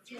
You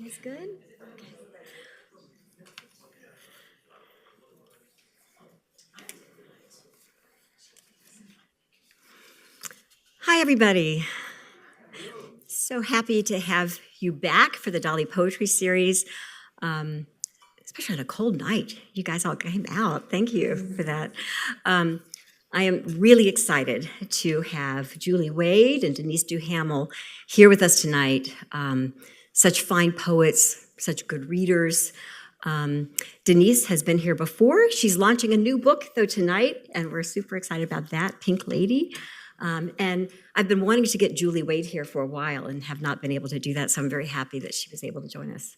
guys good? Hi, everybody. So happy to have you back for the Dalí Poetry Series, especially on a cold night. You guys all came out. Thank you for that. I am really excited to have Julie Wade and Denise Duhamel here with us tonight. Such fine poets, such good readers. Denise has been here before. She's launching a new book, though, tonight, and we're super excited about that, Pink Lady. And I've been wanting to get Julie Wade here for a while and have not been able to do that, so I'm very happy that she was able to join us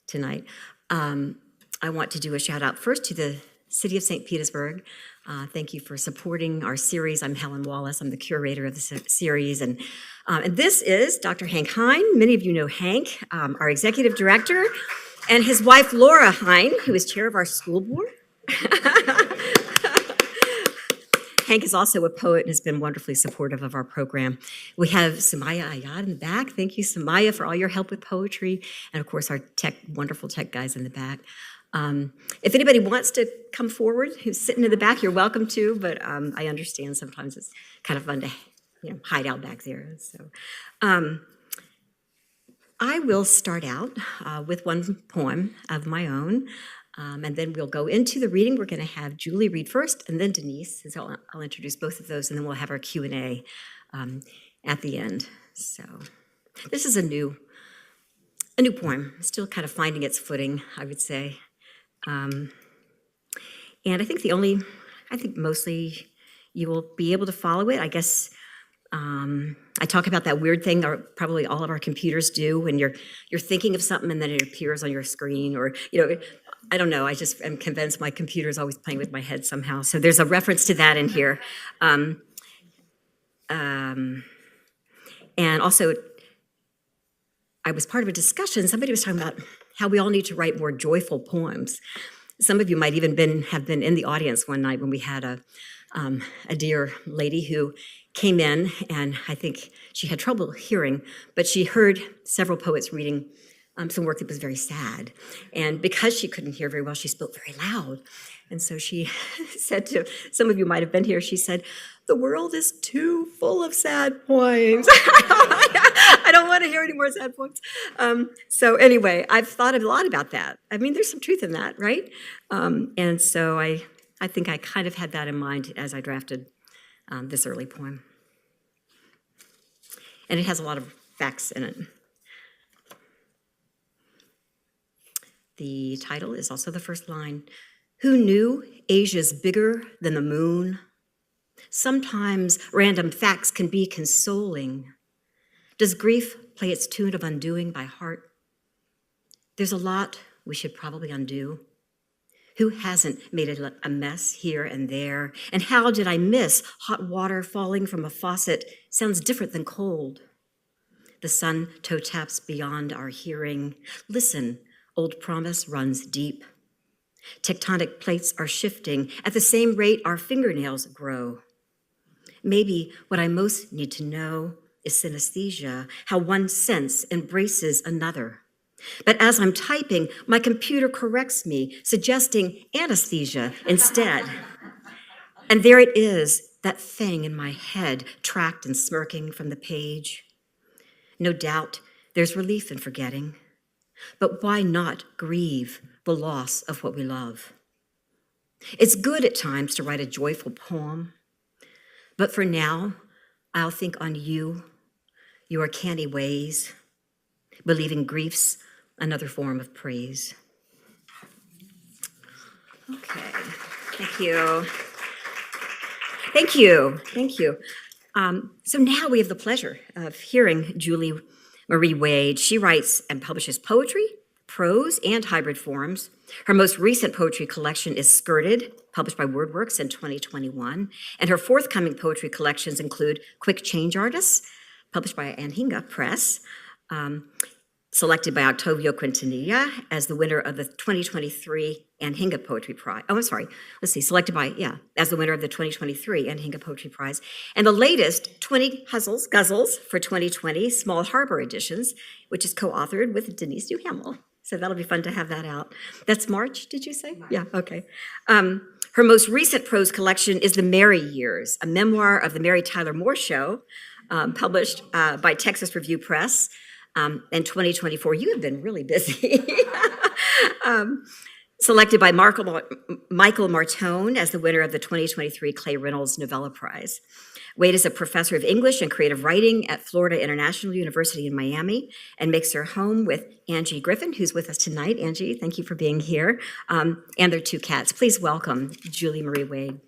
tonight. I want to do a shout out first to the City of St. Petersburg. Thank you for supporting our series. I'm Helen Wallace. I'm the curator of the series. And this is Dr. Hank Hine. Many of you know Hank, our executive director, and his wife, Laura Hine, who is chair of our school board. Hank is also a poet and has been wonderfully supportive of our program. We have Samaya Ayad in the back. Thank you, Samaya, for all your help with poetry. And of course, our wonderful tech guys in the back. If anybody wants to come forward, who's sitting in the back, you're welcome to, but I understand sometimes it's kind of fun to hide out back there. So I will start out with one poem of my own. And then we'll go into the reading. We're going to have Julie read first, and then Denise. So I'll introduce both of those, and then we'll have our Q&A at the end. So this is a new poem, still kind of finding its footing, I would say. And I think mostly you will be able to follow it. I guess I talk about that weird thing that probably all of our computers do when you're thinking of something and then it appears on your screen, or I don't know. I just am convinced my computer is always playing with my head somehow. So there's a reference to that in here. And also, I was part of a discussion. Somebody was talking about how we all need to write more joyful poems. Some of you might even have been in the audience one night when we had a dear lady who came in, and I think she had trouble hearing, but she heard several poets reading some work that was very sad. And because she couldn't hear very well, she spoke very loud. And so she said to, some of you might have been here, she said, "The world is too full of sad poems." I don't want to hear any more sad poems. So anyway, I've thought a lot about that. I mean, there's some truth in that, right? And so I think I kind of had that in mind as I drafted this early poem. And it has a lot of facts in it. The title is also the first line. Who knew Asia's bigger than the moon? Sometimes random facts can be consoling. Does grief play its tune of undoing by heart? There's a lot we should probably undo. Who hasn't made a mess here and there? And how did I miss hot water falling from a faucet? Sounds different than cold. The sun toe taps beyond our hearing. Listen, old promise runs deep. Tectonic plates are shifting at the same rate our fingernails grow. Maybe what I most need to know is synesthesia, how one sense embraces another. But as I'm typing, my computer corrects me, suggesting anesthesia instead. And there it is, that thing in my head, tracked and smirking from the page. No doubt there's relief in forgetting, but why not grieve the loss of what we love? It's good at times to write a joyful poem, but for now, I'll think on you, your canny ways, believing grief's another form of praise. Okay, thank you. Thank you, thank you. So now we have the pleasure of hearing Julie Marie Wade. She writes and publishes poetry, prose, and hybrid forms. Her most recent poetry collection is Skirted, published by WordWorks in 2021. And her forthcoming poetry collections include Quick Change Artists, published by Anhinga Press, selected by Octavio Quintanilla as the winner of the 2023 Anhinga Poetry Prize. Oh, I'm sorry. Let's see, selected by, as the winner of the 2023 Anhinga Poetry Prize. And the latest, 20 Guzzles for 2020, Small Harbor Editions, which is co-authored with Denise Duhamel. So that'll be fun to have that out. That's March, did you say? Yeah, okay. Her most recent prose collection is The Merry Years, a memoir of the Mary Tyler Moore Show, published by Texas Review Press. In 2024, you have been really busy. Selected by Michael Martone as the winner of the 2023 Clay Reynolds Novella Prize. Wade is a professor of English and creative writing at Florida International University in Miami and makes her home with Angie Griffin, who's with us tonight. Angie, thank you for being here, and their two cats. Please welcome Julie Marie Wade.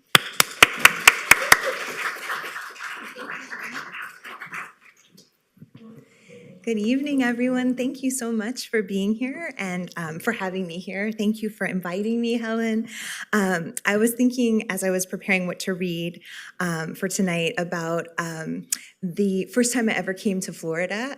Good evening, everyone. Thank you so much for being here and for having me here. Thank you for inviting me, Helen. I was thinking as I was preparing what to read for tonight about the first time I ever came to Florida.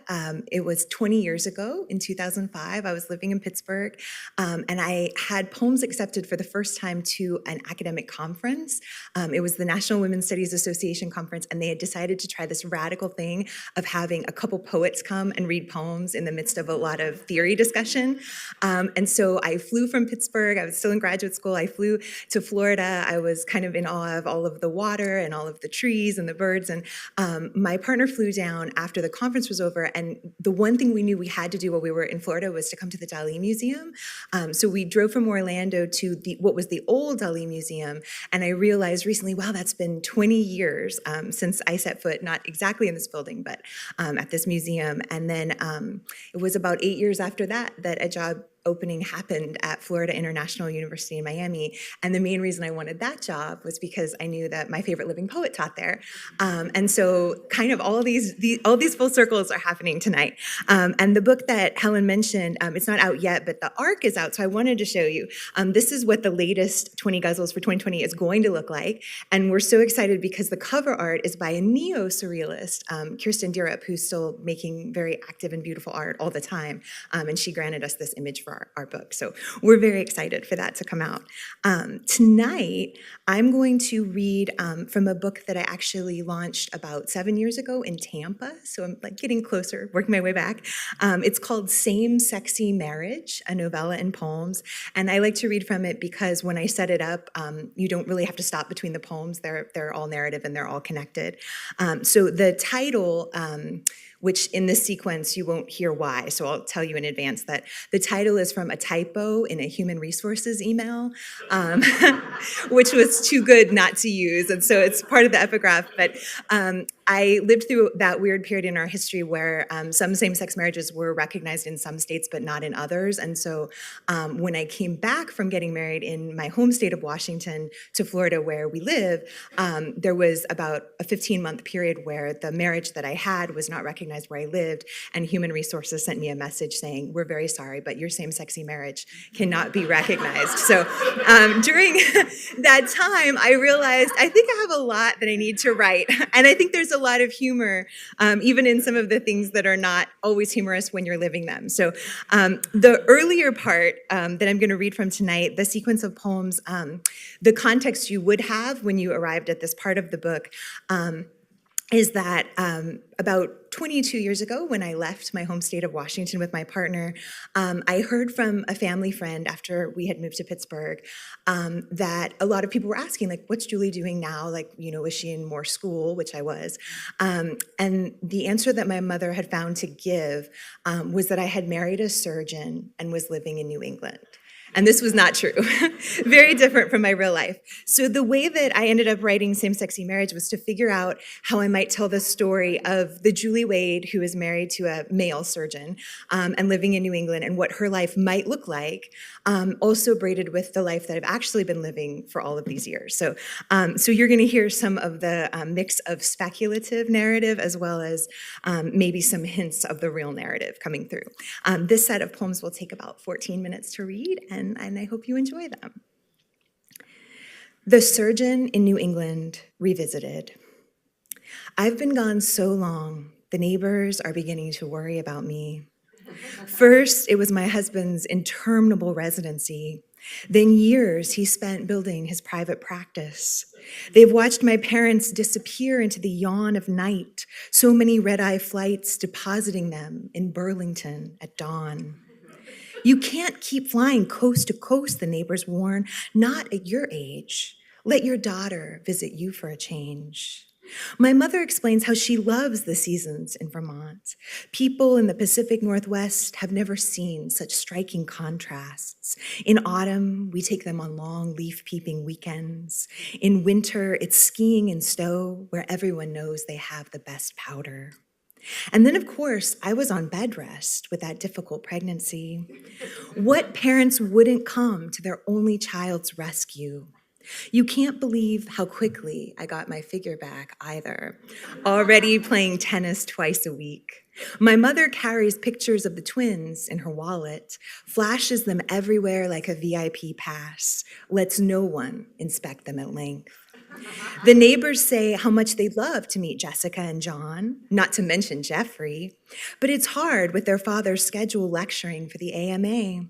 It was 20 years ago in 2005. I was living in Pittsburgh, and I had poems accepted for the first time to an academic conference. It was the National Women's Studies Association conference, and they had decided to try this radical thing of having a couple poets come and read poems in the midst of a lot of theory discussion. And so I flew from Pittsburgh. I was still in graduate school. I flew to Florida. I was kind of in awe of all of the water and all of the trees and the birds. And my partner flew down after the conference was over. And the one thing we knew we had to do while we were in Florida was to come to the Dalí Museum. So we drove from Orlando to what was the old Dalí Museum. And I realized recently, wow, that's been 20 years since I set foot, not exactly in this building, but at this museum. And then it was about 8 years after that a job opening happened at Florida International University in Miami. And the main reason I wanted that job was because I knew that my favorite living poet taught there. And so kind of all these full circles are happening tonight. And the book that Helen mentioned, it's not out yet, but the ARC is out. So I wanted to show you. This is what the latest 20 Guzzles for 2020 is going to look like. And we're so excited because the cover art is by a neo-surrealist, Kirsten Dierup, who's still making very active and beautiful art all the time. And she granted us this image for our book. So we're very excited for that to come out. Tonight, I'm going to read from a book that I actually launched about 7 years ago in Tampa. So I'm like getting closer, working my way back. It's called Same Sexy Marriage, a novella and poems. And I like to read from it because when I set it up, you don't really have to stop between the poems. They're all narrative and they're all connected. So the title, which in this sequence you won't hear why, so I'll tell you in advance that the title is from a typo in a human resources email, which was too good not to use, and so it's part of the epigraph. But I lived through that weird period in our history where some same-sex marriages were recognized in some states but not in others, and so when I came back from getting married in my home state of Washington to Florida where we live, there was about a 15-month period where the marriage that I had was not recognized where I lived, and Human Resources sent me a message saying, "We're very sorry, but your same-sexy marriage cannot be recognized." So during that time, I realized I think I have a lot that I need to write, and I think there's a lot of humor, even in some of the things that are not always humorous when you're living them. So the earlier part that I'm going to read from tonight, the sequence of poems, the context you would have when you arrived at this part of the book, is that about 22 years ago, when I left my home state of Washington with my partner, I heard from a family friend after we had moved to Pittsburgh that a lot of people were asking, like, what's Julie doing now? Like, is she in more school, which I was? And the answer that my mother had found to give was that I had married a surgeon and was living in New England. And this was not true. Very different from my real life. So the way that I ended up writing Same-Sexy Marriage was to figure out how I might tell the story of the Julie Wade who is married to a male surgeon and living in New England, and what her life might look like, also braided with the life that I've actually been living for all of these years. So you're going to hear some of the mix of speculative narrative as well as maybe some hints of the real narrative coming through. This set of poems will take about 14 minutes to read, and I hope you enjoy them. The Surgeon in New England Revisited. I've been gone so long, the neighbors are beginning to worry about me. First, it was my husband's interminable residency. Then years he spent building his private practice. They've watched my parents disappear into the yawn of night, so many red-eye flights depositing them in Burlington at dawn. You can't keep flying coast to coast, the neighbors warn, not at your age. Let your daughter visit you for a change. My mother explains how she loves the seasons in Vermont. People in the Pacific Northwest have never seen such striking contrasts. In autumn, we take them on long leaf-peeping weekends. In winter, it's skiing in Stowe, where everyone knows they have the best powder. And then, of course, I was on bed rest with that difficult pregnancy. What parents wouldn't come to their only child's rescue? You can't believe how quickly I got my figure back either, already playing tennis twice a week. My mother carries pictures of the twins in her wallet, flashes them everywhere like a VIP pass, lets no one inspect them at length. The neighbors say how much they'd love to meet Jessica and John, not to mention Jeffrey, but it's hard with their father's schedule lecturing for the AMA.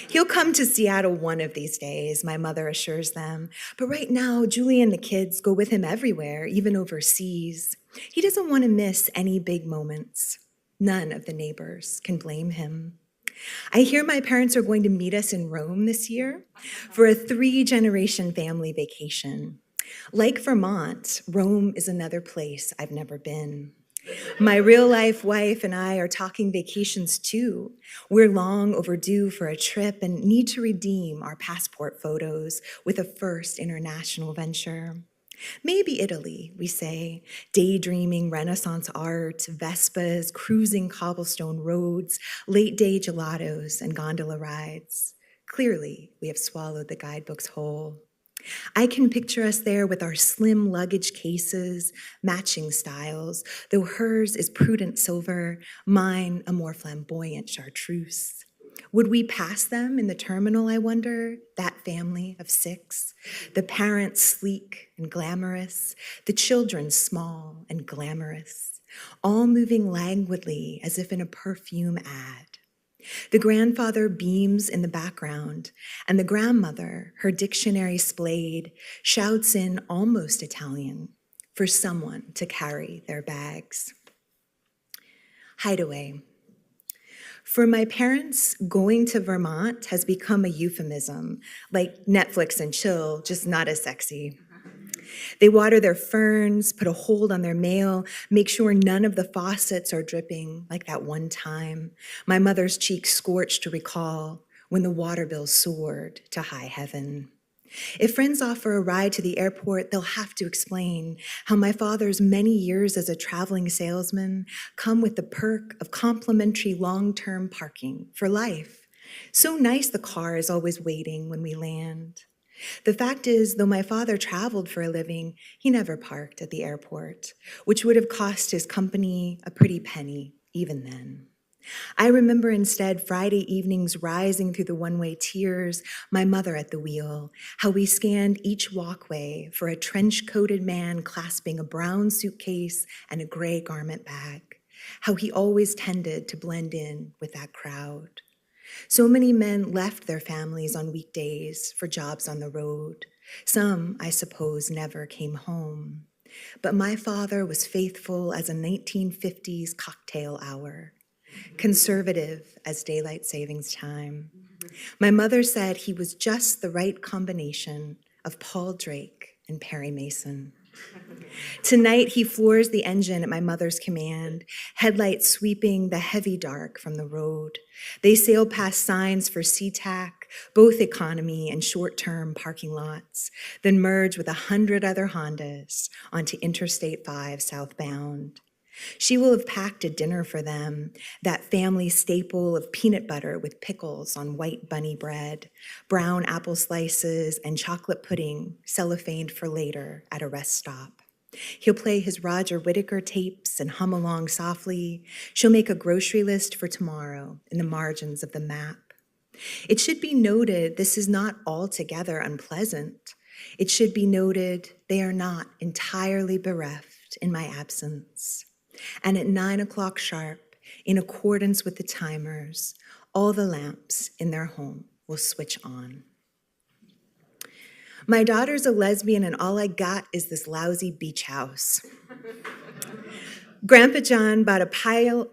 He'll come to Seattle one of these days, my mother assures them, but right now Julie and the kids go with him everywhere, even overseas. He doesn't want to miss any big moments. None of the neighbors can blame him. I hear my parents are going to meet us in Rome this year for a 3-generation family vacation. Like Vermont, Rome is another place I've never been. My real-life wife and I are talking vacations too. We're long overdue for a trip and need to redeem our passport photos with a first international venture. Maybe Italy, we say, daydreaming Renaissance art, Vespas, cruising cobblestone roads, late-day gelatos, and gondola rides. Clearly, we have swallowed the guidebooks whole. I can picture us there with our slim luggage cases, matching styles, though hers is prudent silver, mine a more flamboyant chartreuse. Would we pass them in the terminal, I wonder, that family of 6? The parents sleek and glamorous, the children small and glamorous, all moving languidly as if in a perfume ad. The grandfather beams in the background, and the grandmother, her dictionary splayed, shouts in almost Italian for someone to carry their bags. Hideaway. For my parents, going to Vermont has become a euphemism, like Netflix and chill, just not as sexy. They water their ferns, put a hold on their mail, make sure none of the faucets are dripping, like that one time my mother's cheeks scorched to recall when the water bill soared to high heaven. If friends offer a ride to the airport, they'll have to explain how my father's many years as a traveling salesman come with the perk of complimentary long-term parking for life. So nice the car is always waiting when we land. The fact is, though my father traveled for a living, he never parked at the airport, which would have cost his company a pretty penny even then. I remember instead Friday evenings rising through the one-way tiers, my mother at the wheel, how we scanned each walkway for a trench-coated man clasping a brown suitcase and a gray garment bag, how he always tended to blend in with that crowd. So many men left their families on weekdays for jobs on the road. Some, I suppose, never came home. But my father was faithful as a 1950s cocktail hour, conservative as daylight savings time. My mother said he was just the right combination of Paul Drake and Perry Mason. Tonight, he floors the engine at my mother's command, headlights sweeping the heavy dark from the road. They sail past signs for SeaTac, both economy and short-term parking lots, then merge with 100 other Hondas onto Interstate 5 southbound. She will have packed a dinner for them, that family staple of peanut butter with pickles on white bunny bread, brown apple slices, and chocolate pudding cellophaned for later at a rest stop. He'll play his Roger Whittaker tapes and hum along softly. She'll make a grocery list for tomorrow in the margins of the map. It should be noted this is not altogether unpleasant. It should be noted they are not entirely bereft in my absence. And at 9 o'clock sharp, in accordance with the timers, all the lamps in their home will switch on. My daughter's a lesbian and all I got is this lousy beach house. Grandpa John bought a plot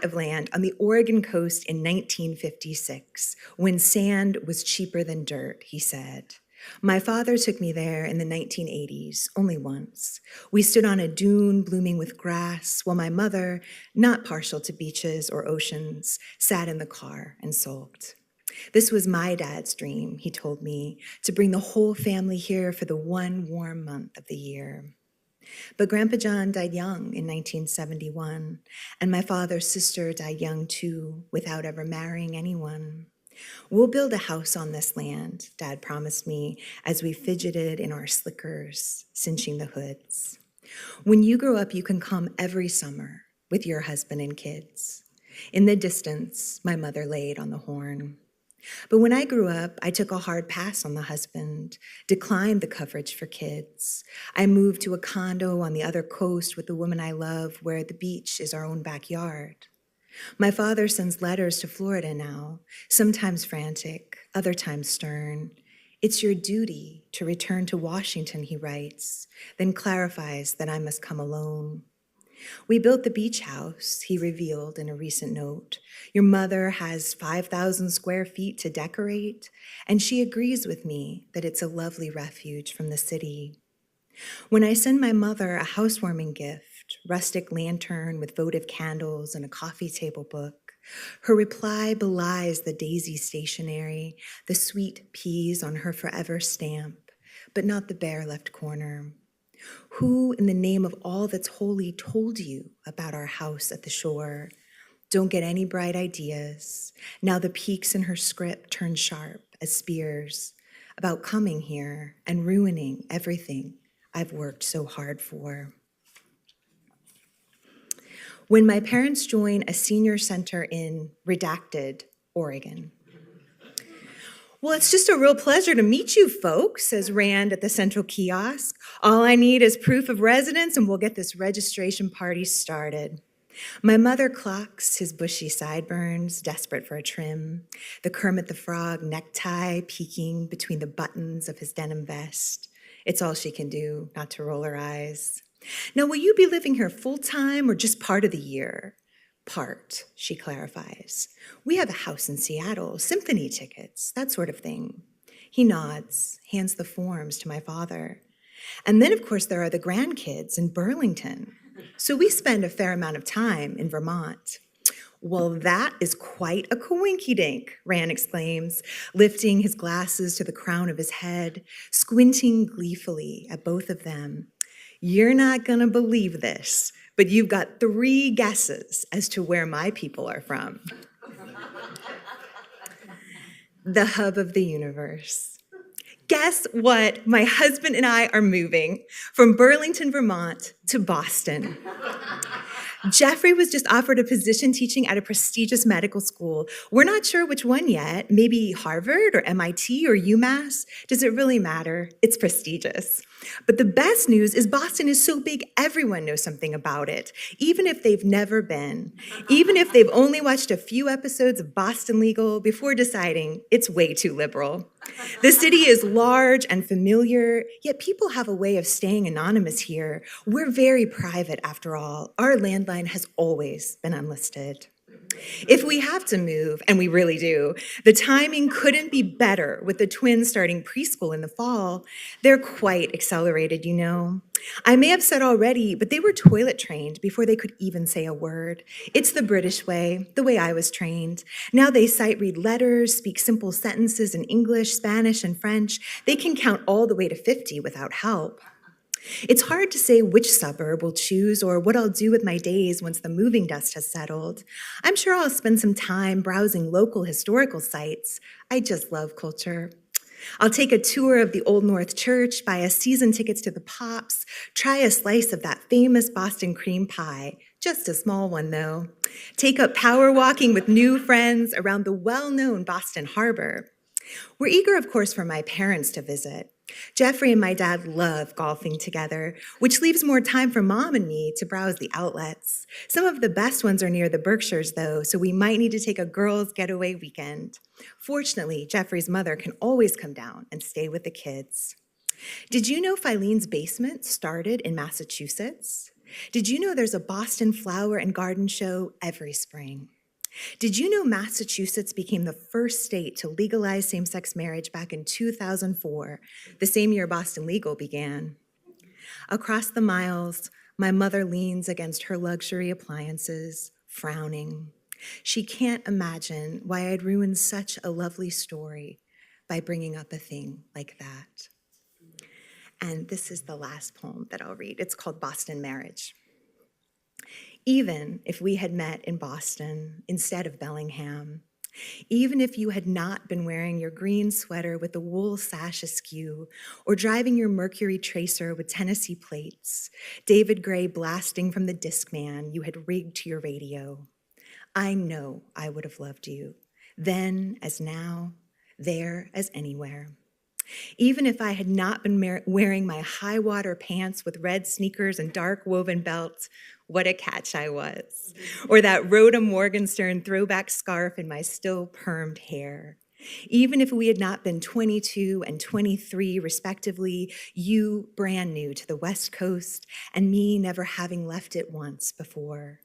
of land on the Oregon coast in 1956 when sand was cheaper than dirt, he said. My father took me there in the 1980s, only once. We stood on a dune blooming with grass, while my mother, not partial to beaches or oceans, sat in the car and sulked. This was my dad's dream, he told me, to bring the whole family here for the one warm month of the year. But Grandpa John died young in 1971, and my father's sister died young too, without ever marrying anyone. We'll build a house on this land, Dad promised me as we fidgeted in our slickers, cinching the hoods. When you grow up, you can come every summer with your husband and kids. In the distance, my mother laid on the horn. But when I grew up, I took a hard pass on the husband, declined the coverage for kids. I moved to a condo on the other coast with the woman I love, where the beach is our own backyard. My father sends letters to Florida now, sometimes frantic, other times stern. It's your duty to return to Washington, he writes, then clarifies that I must come alone. We built the beach house, he revealed in a recent note. Your mother has 5,000 square feet to decorate, and she agrees with me that it's a lovely refuge from the city. When I send my mother a housewarming gift, rustic lantern with votive candles and a coffee table book, her reply belies the daisy stationery, the sweet peas on her forever stamp, but not the bare left corner. Who, in the name of all that's holy, told you about our house at the shore? Don't get any bright ideas. Now the peaks in her script turn sharp as spears about coming here and ruining everything I've worked so hard for. When my parents join a senior center in redacted Oregon. Well, it's just a real pleasure to meet you folks, says Rand at the central kiosk. All I need is proof of residence and we'll get this registration party started. My mother clocks his bushy sideburns, desperate for a trim, the Kermit the Frog necktie peeking between the buttons of his denim vest. It's all she can do, not to roll her eyes. Now, will you be living here full-time or just part of the year? Part, she clarifies. We have a house in Seattle, symphony tickets, that sort of thing. He nods, hands the forms to my father. And then, of course, there are the grandkids in Burlington. So we spend a fair amount of time in Vermont. Well, that is quite a coinkydink, Rand exclaims, lifting his glasses to the crown of his head, squinting gleefully at both of them. You're not gonna believe this, but you've got 3 guesses as to where my people are from. The hub of the universe. Guess what? My husband and I are moving from Burlington, Vermont to Boston. Jeffrey was just offered a position teaching at a prestigious medical school. We're not sure which one yet, maybe Harvard or MIT or UMass. Does it really matter? It's prestigious. But the best news is Boston is so big, everyone knows something about it, even if they've never been, even if they've only watched a few episodes of Boston Legal before deciding it's way too liberal. The city is large and familiar, yet people have a way of staying anonymous here. We're very private, after all. Our landline has always been unlisted. If we have to move, and we really do, the timing couldn't be better with the twins starting preschool in the fall. They're quite accelerated, you know. I may have said already, but they were toilet trained before they could even say a word. It's the British way, the way I was trained. Now they sight read letters, speak simple sentences in English, Spanish, and French. They can count all the way to 50 without help. It's hard to say which suburb we'll choose or what I'll do with my days once the moving dust has settled. I'm sure I'll spend some time browsing local historical sites. I just love culture. I'll take a tour of the Old North Church, buy a season tickets to the Pops, try a slice of that famous Boston cream pie, just a small one though. Take up power walking with new friends around the well-known Boston Harbor. We're eager, of course, for my parents to visit. Jeffrey and my dad love golfing together, which leaves more time for Mom and me to browse the outlets. Some of the best ones are near the Berkshires, though, so we might need to take a girls' getaway weekend. Fortunately, Jeffrey's mother can always come down and stay with the kids. Did you know Filene's Basement started in Massachusetts? Did you know there's a Boston Flower and Garden Show every spring? Did you know Massachusetts became the first state to legalize same-sex marriage back in 2004, the same year Boston Legal began? Across the miles, my mother leans against her luxury appliances, frowning. She can't imagine why I'd ruin such a lovely story by bringing up a thing like that. And this is the last poem that I'll read. It's called Boston Marriage. Even if we had met in Boston instead of Bellingham, even if you had not been wearing your green sweater with the wool sash askew or driving your Mercury Tracer with Tennessee plates, David Gray blasting from the Discman you had rigged to your radio, I know I would have loved you, then as now, there as anywhere. Even if I had not been wearing my high-water pants with red sneakers and dark woven belts, what a catch I was. Or that Rhoda Morgenstern throwback scarf in my still permed hair. Even if we had not been 22 and 23 respectively, you brand new to the West Coast and me never having left it once before.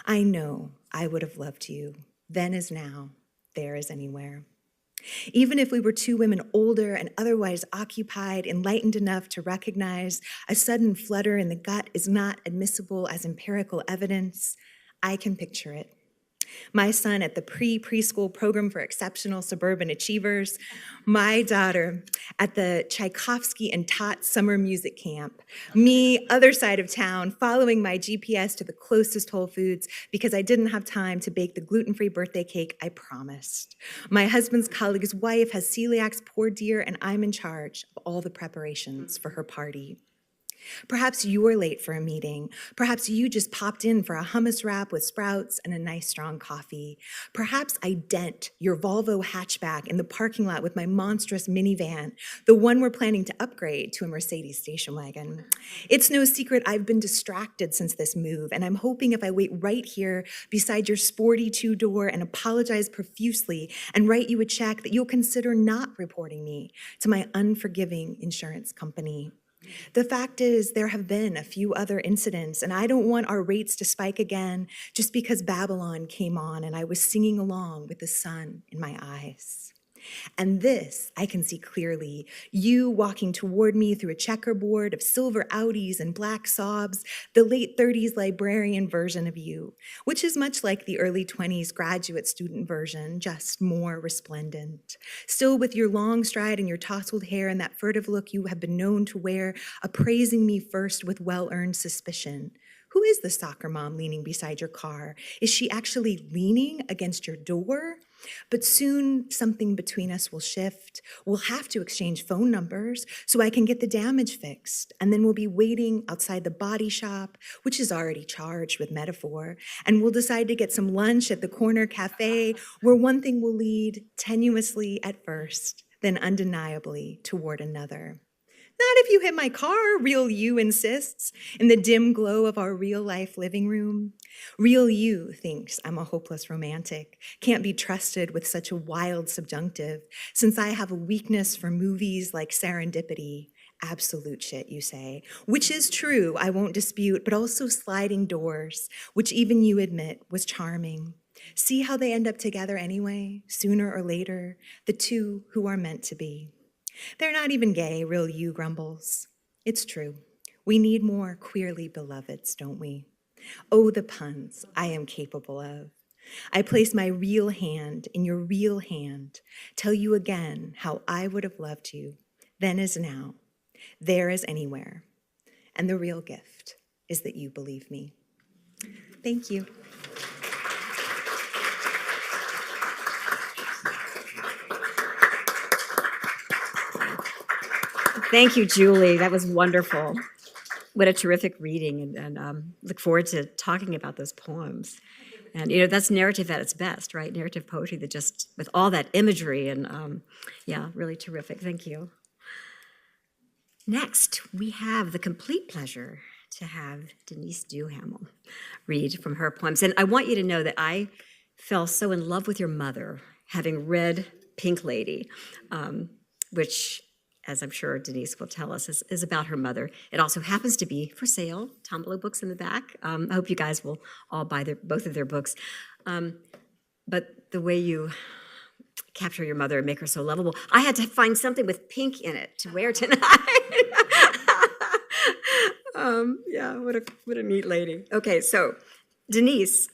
I know I would have loved you, then as now, there as anywhere. Even if we were two women older and otherwise occupied, enlightened enough to recognize a sudden flutter in the gut is not admissible as empirical evidence, I can picture it. My son at the preschool program for exceptional suburban achievers, my daughter at the Tchaikovsky and Tot summer music camp, me, other side of town, following my GPS to the closest Whole Foods because I didn't have time to bake the gluten-free birthday cake I promised. My husband's colleague's wife has celiac's poor dear, and I'm in charge of all the preparations for her party. Perhaps you were late for a meeting. Perhaps you just popped in for a hummus wrap with sprouts and a nice strong coffee. Perhaps I dent your Volvo hatchback in the parking lot with my monstrous minivan, the one we're planning to upgrade to a Mercedes station wagon. It's no secret I've been distracted since this move, and I'm hoping if I wait right here beside your sporty two-door and apologize profusely and write you a check that you'll consider not reporting me to my unforgiving insurance company. The fact is, there have been a few other incidents, and I don't want our rates to spike again just because Babylon came on and I was singing along with the sun in my eyes. And this I can see clearly, you walking toward me through a checkerboard of silver Audis and black Saabs, the late 30s librarian version of you, which is much like the early 20s graduate student version, just more resplendent. Still with your long stride and your tousled hair and that furtive look you have been known to wear, appraising me first with well-earned suspicion. Who is the soccer mom leaning beside your car? Is she actually leaning against your door? But soon something between us will shift. We'll have to exchange phone numbers so I can get the damage fixed. And then we'll be waiting outside the body shop, which is already charged with metaphor. And we'll decide to get some lunch at the corner cafe where one thing will lead tenuously at first, then undeniably toward another. Not if you hit my car, real you insists, in the dim glow of our real-life living room. Real you thinks I'm a hopeless romantic, can't be trusted with such a wild subjunctive, since I have a weakness for movies like Serendipity. Absolute shit, you say, which is true, I won't dispute, but also Sliding Doors, which even you admit was charming. See how they end up together anyway, sooner or later, the two who are meant to be. They're not even gay, real you grumbles. It's true. We need more queerly beloveds, don't we? Oh, the puns I am capable of. I place my real hand in your real hand, tell you again how I would have loved you, then as now, there as anywhere. And the real gift is that you believe me. Thank you. Thank you, Julie. That was wonderful. What a terrific reading, and look forward to talking about those poems. And, that's narrative at its best, right? Narrative poetry that just, with all that imagery and, yeah, really terrific. Thank you. Next, we have the complete pleasure to have Denise Duhamel read from her poems. And I want you to know that I fell so in love with your mother, having read Pink Lady, which, as I'm sure Denise will tell us, is about her mother. It also happens to be for sale, Tombolo books in the back. I hope you guys will all buy both of their books. But the way you capture your mother and make her so lovable, I had to find something with pink in it to wear tonight. Yeah, what a neat lady. Okay, so Denise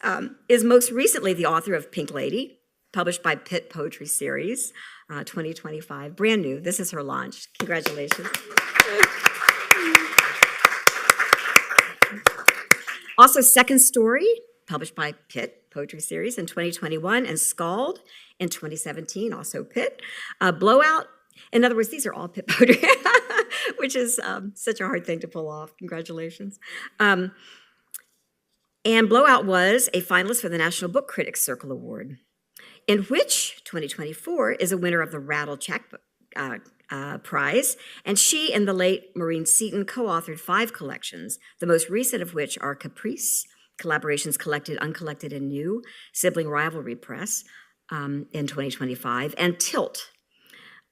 is most recently the author of Pink Lady, published by Pitt Poetry Series, 2025, brand new. This is her launch. Congratulations. Also, Second Story, published by Pitt Poetry Series in 2021, and Scald in 2017, also Pitt. Blowout, in other words, these are all Pitt poetry, which is such a hard thing to pull off. Congratulations. And Blowout was a finalist for the National Book Critics Circle Award, in which 2024 is a winner of the Rattle Chapbook Prize, and she and the late Maureen Seaton co-authored 5 collections, the most recent of which are CAPRICE, Collaborations Collected, Uncollected, and New, Sibling Rivalry Press in 2025, and Tilt.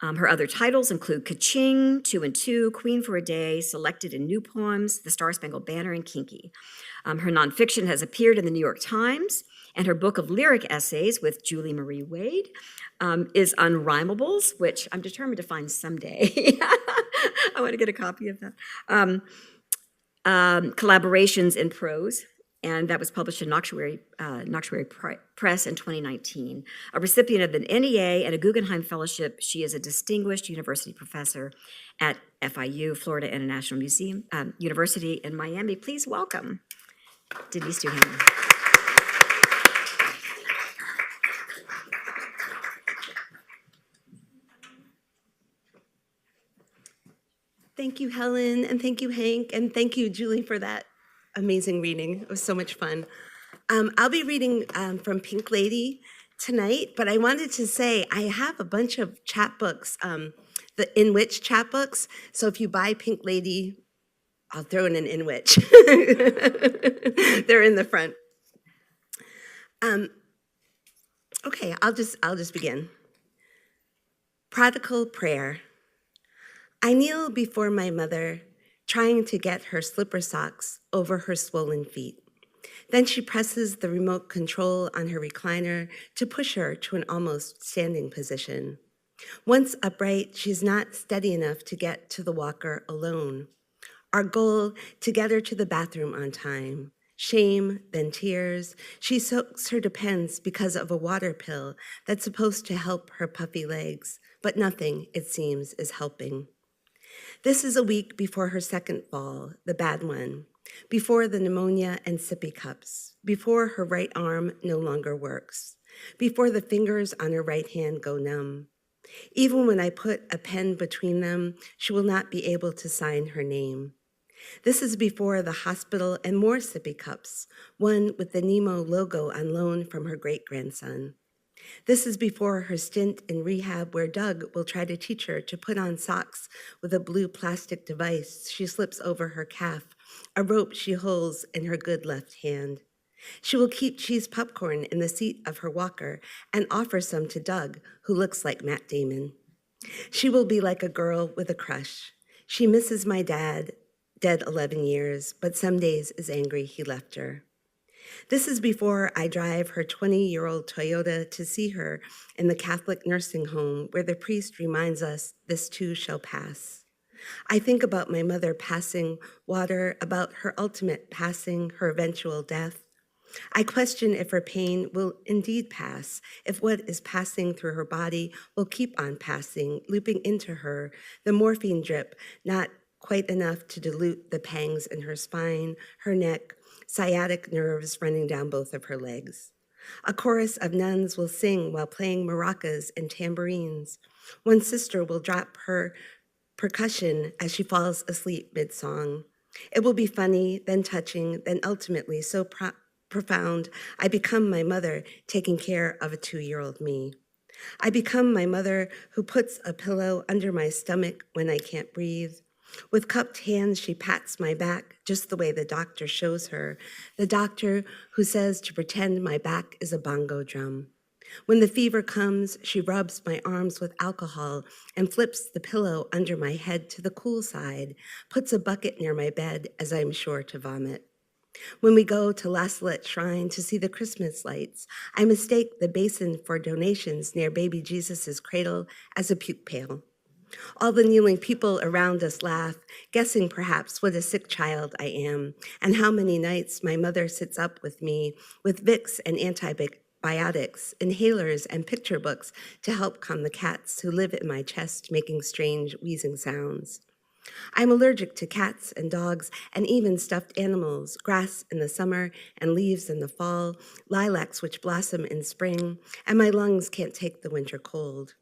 Her other titles include Ka-Ching, 2 and 2, Queen for a Day, Selected in New Poems, The Star-Spangled Banner, and Kinky. Her nonfiction has appeared in the New York Times, and her book of lyric essays with Julie Marie Wade is Unrhymables, which I'm determined to find someday. I want to get a copy of that. Collaborations in Prose, and that was published in Noctuary Press in 2019. A recipient of the NEA and a Guggenheim Fellowship, she is a distinguished university professor at FIU, Florida International Museum University in Miami. Please welcome Denise Duhamel. Thank you, Helen, and thank you, Hank, and thank you, Julie, for that amazing reading. It was so much fun. I'll be reading from Pink Lady tonight, but I wanted to say I have a bunch of chapbooks, the In Which chapbooks. So if you buy Pink Lady, I'll throw in an In Which. They're in the front. Okay, I'll just begin. Prodigal Prayer. I kneel before my mother, trying to get her slipper socks over her swollen feet. Then she presses the remote control on her recliner to push her to an almost standing position. Once upright, she's not steady enough to get to the walker alone. Our goal, to get her to the bathroom on time. Shame, then tears. She soaks her Depends because of a water pill that's supposed to help her puffy legs, but nothing, it seems, is helping. This is a week before her second fall, the bad one, before the pneumonia and sippy cups, before her right arm no longer works, before the fingers on her right hand go numb. Even when I put a pen between them, she will not be able to sign her name. This is before the hospital and more sippy cups, one with the Nemo logo on loan from her great-grandson. This is before her stint in rehab where Doug will try to teach her to put on socks with a blue plastic device she slips over her calf, a rope she holds in her good left hand. She will keep cheese popcorn in the seat of her walker and offer some to Doug, who looks like Matt Damon. She will be like a girl with a crush. She misses my dad, dead 11 years, but some days is angry he left her. This is before I drive her 20-year-old Toyota to see her in the Catholic nursing home where the priest reminds us this too shall pass. I think about my mother passing water, about her ultimate passing, her eventual death. I question if her pain will indeed pass, if what is passing through her body will keep on passing, looping into her, the morphine drip, not quite enough to dilute the pangs in her spine, her neck, sciatic nerves running down both of her legs. A chorus of nuns will sing while playing maracas and tambourines. One sister will drop her percussion as she falls asleep mid-song. It will be funny, then touching, then ultimately so profound, I become my mother taking care of a 2-year-old me. I become my mother who puts a pillow under my stomach when I can't breathe. With cupped hands, she pats my back just the way the doctor shows her, the doctor who says to pretend my back is a bongo drum. When the fever comes, she rubs my arms with alcohol and flips the pillow under my head to the cool side, puts a bucket near my bed as I'm sure to vomit. When we go to Lasselet Shrine to see the Christmas lights, I mistake the basin for donations near baby Jesus' cradle as a puke pail. All the kneeling people around us laugh, guessing perhaps what a sick child I am, and how many nights my mother sits up with me with Vicks and antibiotics, inhalers, and picture books to help calm the cats who live in my chest making strange wheezing sounds. I'm allergic to cats and dogs and even stuffed animals, grass in the summer and leaves in the fall, lilacs which blossom in spring, and my lungs can't take the winter cold.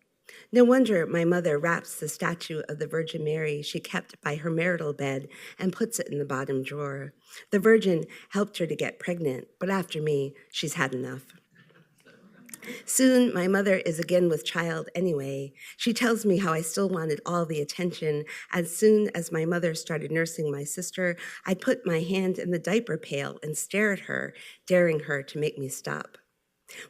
No wonder my mother wraps the statue of the Virgin Mary she kept by her marital bed and puts it in the bottom drawer. The Virgin helped her to get pregnant, but after me, she's had enough. Soon, my mother is again with child anyway. She tells me how I still wanted all the attention. As soon as my mother started nursing my sister, I'd put my hand in the diaper pail and stare at her, daring her to make me stop.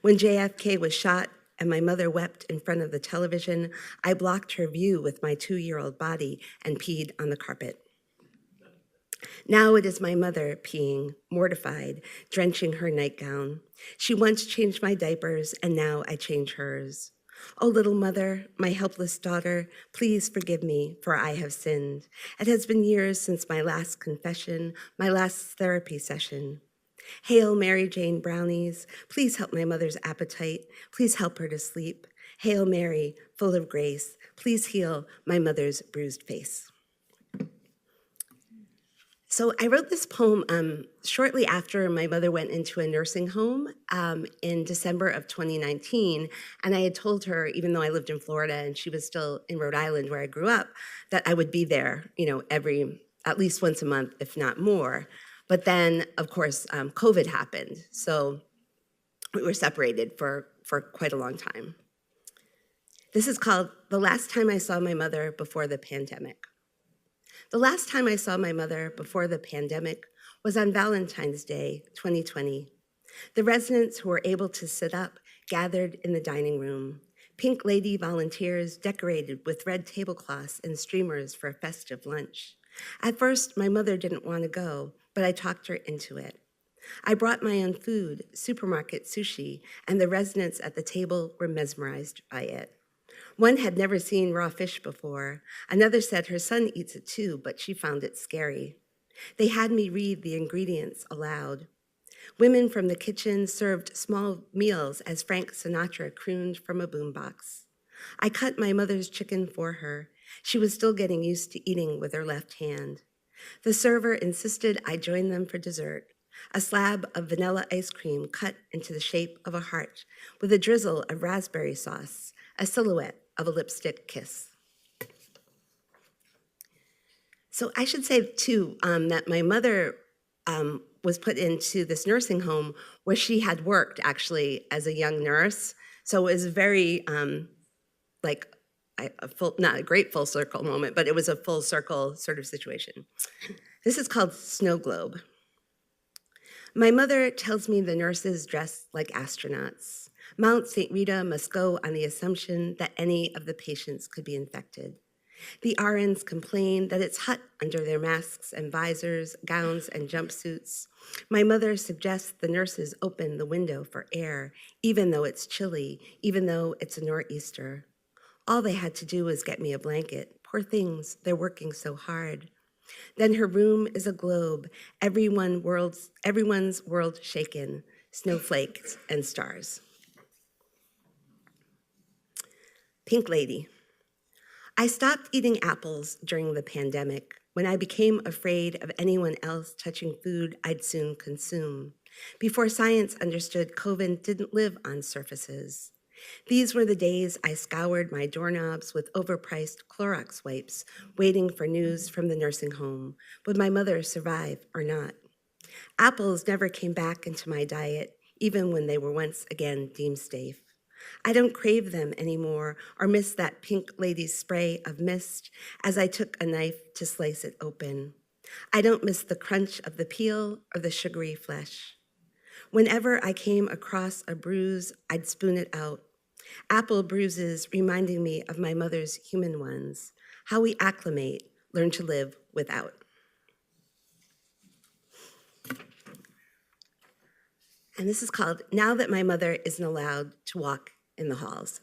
When JFK was shot and my mother wept in front of the television, I blocked her view with my 2-year-old body and peed on the carpet. Now it is my mother peeing, mortified, drenching her nightgown. She once changed my diapers, and now I change hers. Oh, little mother, my helpless daughter, please forgive me, for I have sinned. It has been years since my last confession, my last therapy session. Hail, Mary Jane brownies, please help my mother's appetite. Please help her to sleep. Hail, Mary, full of grace, please heal my mother's bruised face. So I wrote this poem shortly after my mother went into a nursing home in December of 2019. And I had told her, even though I lived in Florida and she was still in Rhode Island where I grew up, that I would be there, at least once a month, if not more. But then, of course, COVID happened. So we were separated for quite a long time. This is called The Last Time I Saw My Mother Before the Pandemic. The last time I saw my mother before the pandemic was on Valentine's Day, 2020. The residents who were able to sit up gathered in the dining room. Pink lady volunteers decorated with red tablecloths and streamers for a festive lunch. At first, my mother didn't want to go, but I talked her into it. I brought my own food, supermarket sushi, and the residents at the table were mesmerized by it. One had never seen raw fish before. Another said her son eats it too, but she found it scary. They had me read the ingredients aloud. Women from the kitchen served small meals as Frank Sinatra crooned from a boombox. I cut my mother's chicken for her. She was still getting used to eating with her left hand. The server insisted I join them for dessert, a slab of vanilla ice cream cut into the shape of a heart with a drizzle of raspberry sauce, a silhouette of a lipstick kiss. So I should say, too, that my mother was put into this nursing home where she had worked, actually, as a young nurse. So it was very like not a great full circle moment, but it was a full circle sort of situation. This is called Snow Globe. My mother tells me the nurses dress like astronauts. Mount St. Rita must go on the assumption that any of the patients could be infected. The RNs complain that it's hot under their masks and visors, gowns and jumpsuits. My mother suggests the nurses open the window for air, even though it's chilly, even though it's a nor'easter. All they had to do was get me a blanket. Poor things, they're working so hard. Then her room is a globe, everyone's world shaken, snowflakes and stars. Pink Lady. I stopped eating apples during the pandemic when I became afraid of anyone else touching food I'd soon consume, before science understood COVID didn't live on surfaces. These were the days I scoured my doorknobs with overpriced Clorox wipes, waiting for news from the nursing home. Would my mother survive or not? Apples never came back into my diet, even when they were once again deemed safe. I don't crave them anymore or miss that Pink Lady's spray of mist as I took a knife to slice it open. I don't miss the crunch of the peel or the sugary flesh. Whenever I came across a bruise, I'd spoon it out. Apple bruises reminding me of my mother's human ones, how we acclimate, learn to live without. And this is called Now That My Mother Isn't Allowed to Walk in the Halls.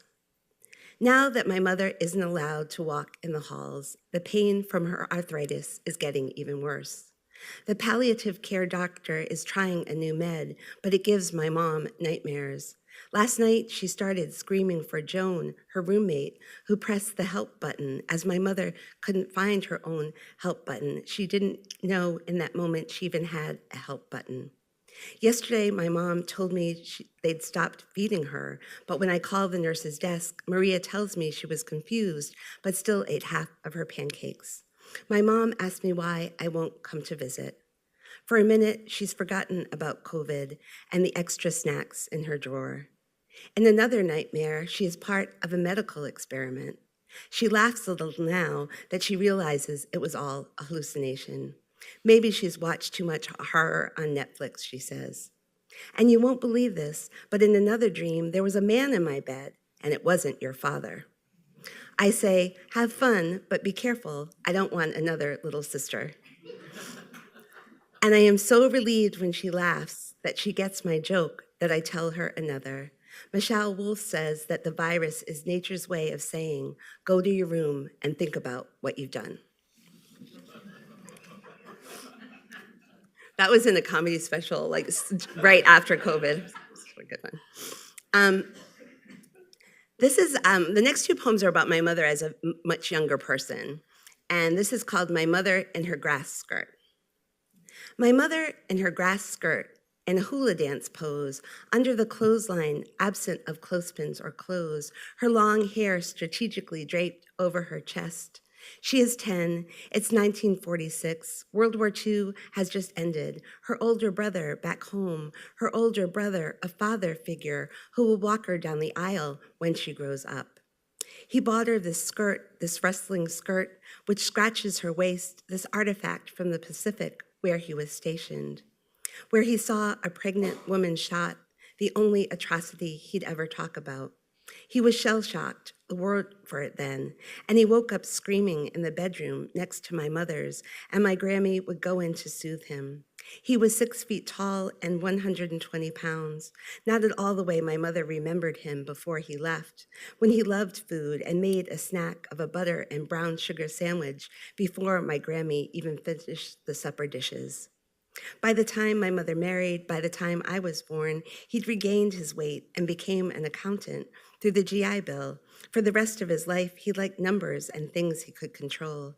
Now that my mother isn't allowed to walk in the halls, the pain from her arthritis is getting even worse. The palliative care doctor is trying a new med, but it gives my mom nightmares. Last night, she started screaming for Joan, her roommate, who pressed the help button as my mother couldn't find her own help button. She didn't know in that moment she even had a help button. Yesterday, my mom told me they'd stopped feeding her, but when I called the nurse's desk, Maria tells me she was confused, but still ate half of her pancakes. My mom asked me why I won't come to visit. For a minute, she's forgotten about COVID and the extra snacks in her drawer. In another nightmare, she is part of a medical experiment. She laughs a little now that she realizes it was all a hallucination. Maybe she's watched too much horror on Netflix, she says. And you won't believe this, but in another dream, there was a man in my bed, and it wasn't your father. I say, have fun, but be careful. I don't want another little sister. And I am so relieved when she laughs that she gets my joke that I tell her another. Michelle Wolf says that the virus is nature's way of saying, go to your room and think about what you've done. That was in a comedy special, like right after COVID. It's a good one. This is, the next two poems are about my mother as a much younger person. And this is called My Mother in Her Grass Skirt. My mother in her grass skirt in a hula dance pose, under the clothesline, absent of clothespins or clothes, her long hair strategically draped over her chest. She is 10, it's 1946, World War II has just ended, her older brother back home, her older brother, a father figure who will walk her down the aisle when she grows up. He bought her this skirt, this wrestling skirt, which scratches her waist, this artifact from the Pacific where he was stationed, where he saw a pregnant woman shot, the only atrocity he'd ever talk about. He was shell-shocked, the word for it then, and he woke up screaming in the bedroom next to my mother's, and my Grammy would go in to soothe him. He was 6 feet tall and 120 pounds, not at all the way my mother remembered him before he left, when he loved food and made a snack of a butter and brown sugar sandwich before my Grammy even finished the supper dishes. By the time my mother married, by the time I was born, he'd regained his weight and became an accountant through the GI Bill. For the rest of his life, he liked numbers and things he could control.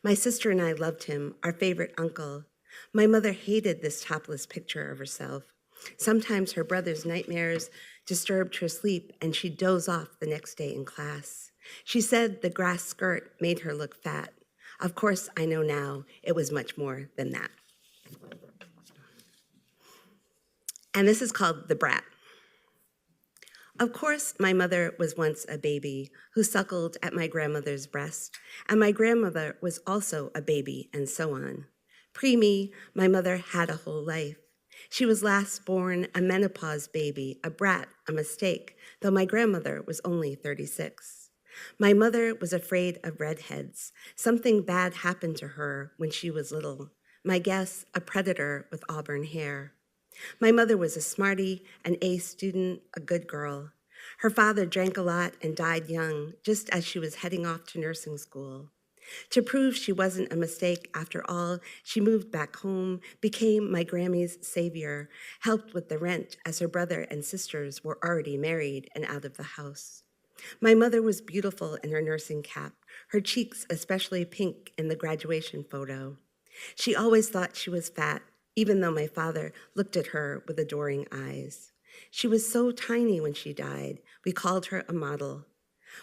My sister and I loved him, our favorite uncle. My mother hated this topless picture of herself. Sometimes her brother's nightmares disturbed her sleep and she'd doze off the next day in class. She said the grass skirt made her look fat. Of course, I know now it was much more than that. And this is called The Brat. Of course, my mother was once a baby who suckled at my grandmother's breast, and my grandmother was also a baby, and so on. Pre-me, my mother had a whole life. She was last born a menopause baby, a brat, a mistake, though my grandmother was only 36. My mother was afraid of redheads. Something bad happened to her when she was little. My guess, a predator with auburn hair. My mother was a smarty, an A student, a good girl. Her father drank a lot and died young, just as she was heading off to nursing school. To prove she wasn't a mistake after all, she moved back home, became my Grammy's savior, helped with the rent as her brother and sisters were already married and out of the house. My mother was beautiful in her nursing cap, her cheeks especially pink in the graduation photo. She always thought she was fat, even though my father looked at her with adoring eyes. She was so tiny when she died, we called her a model.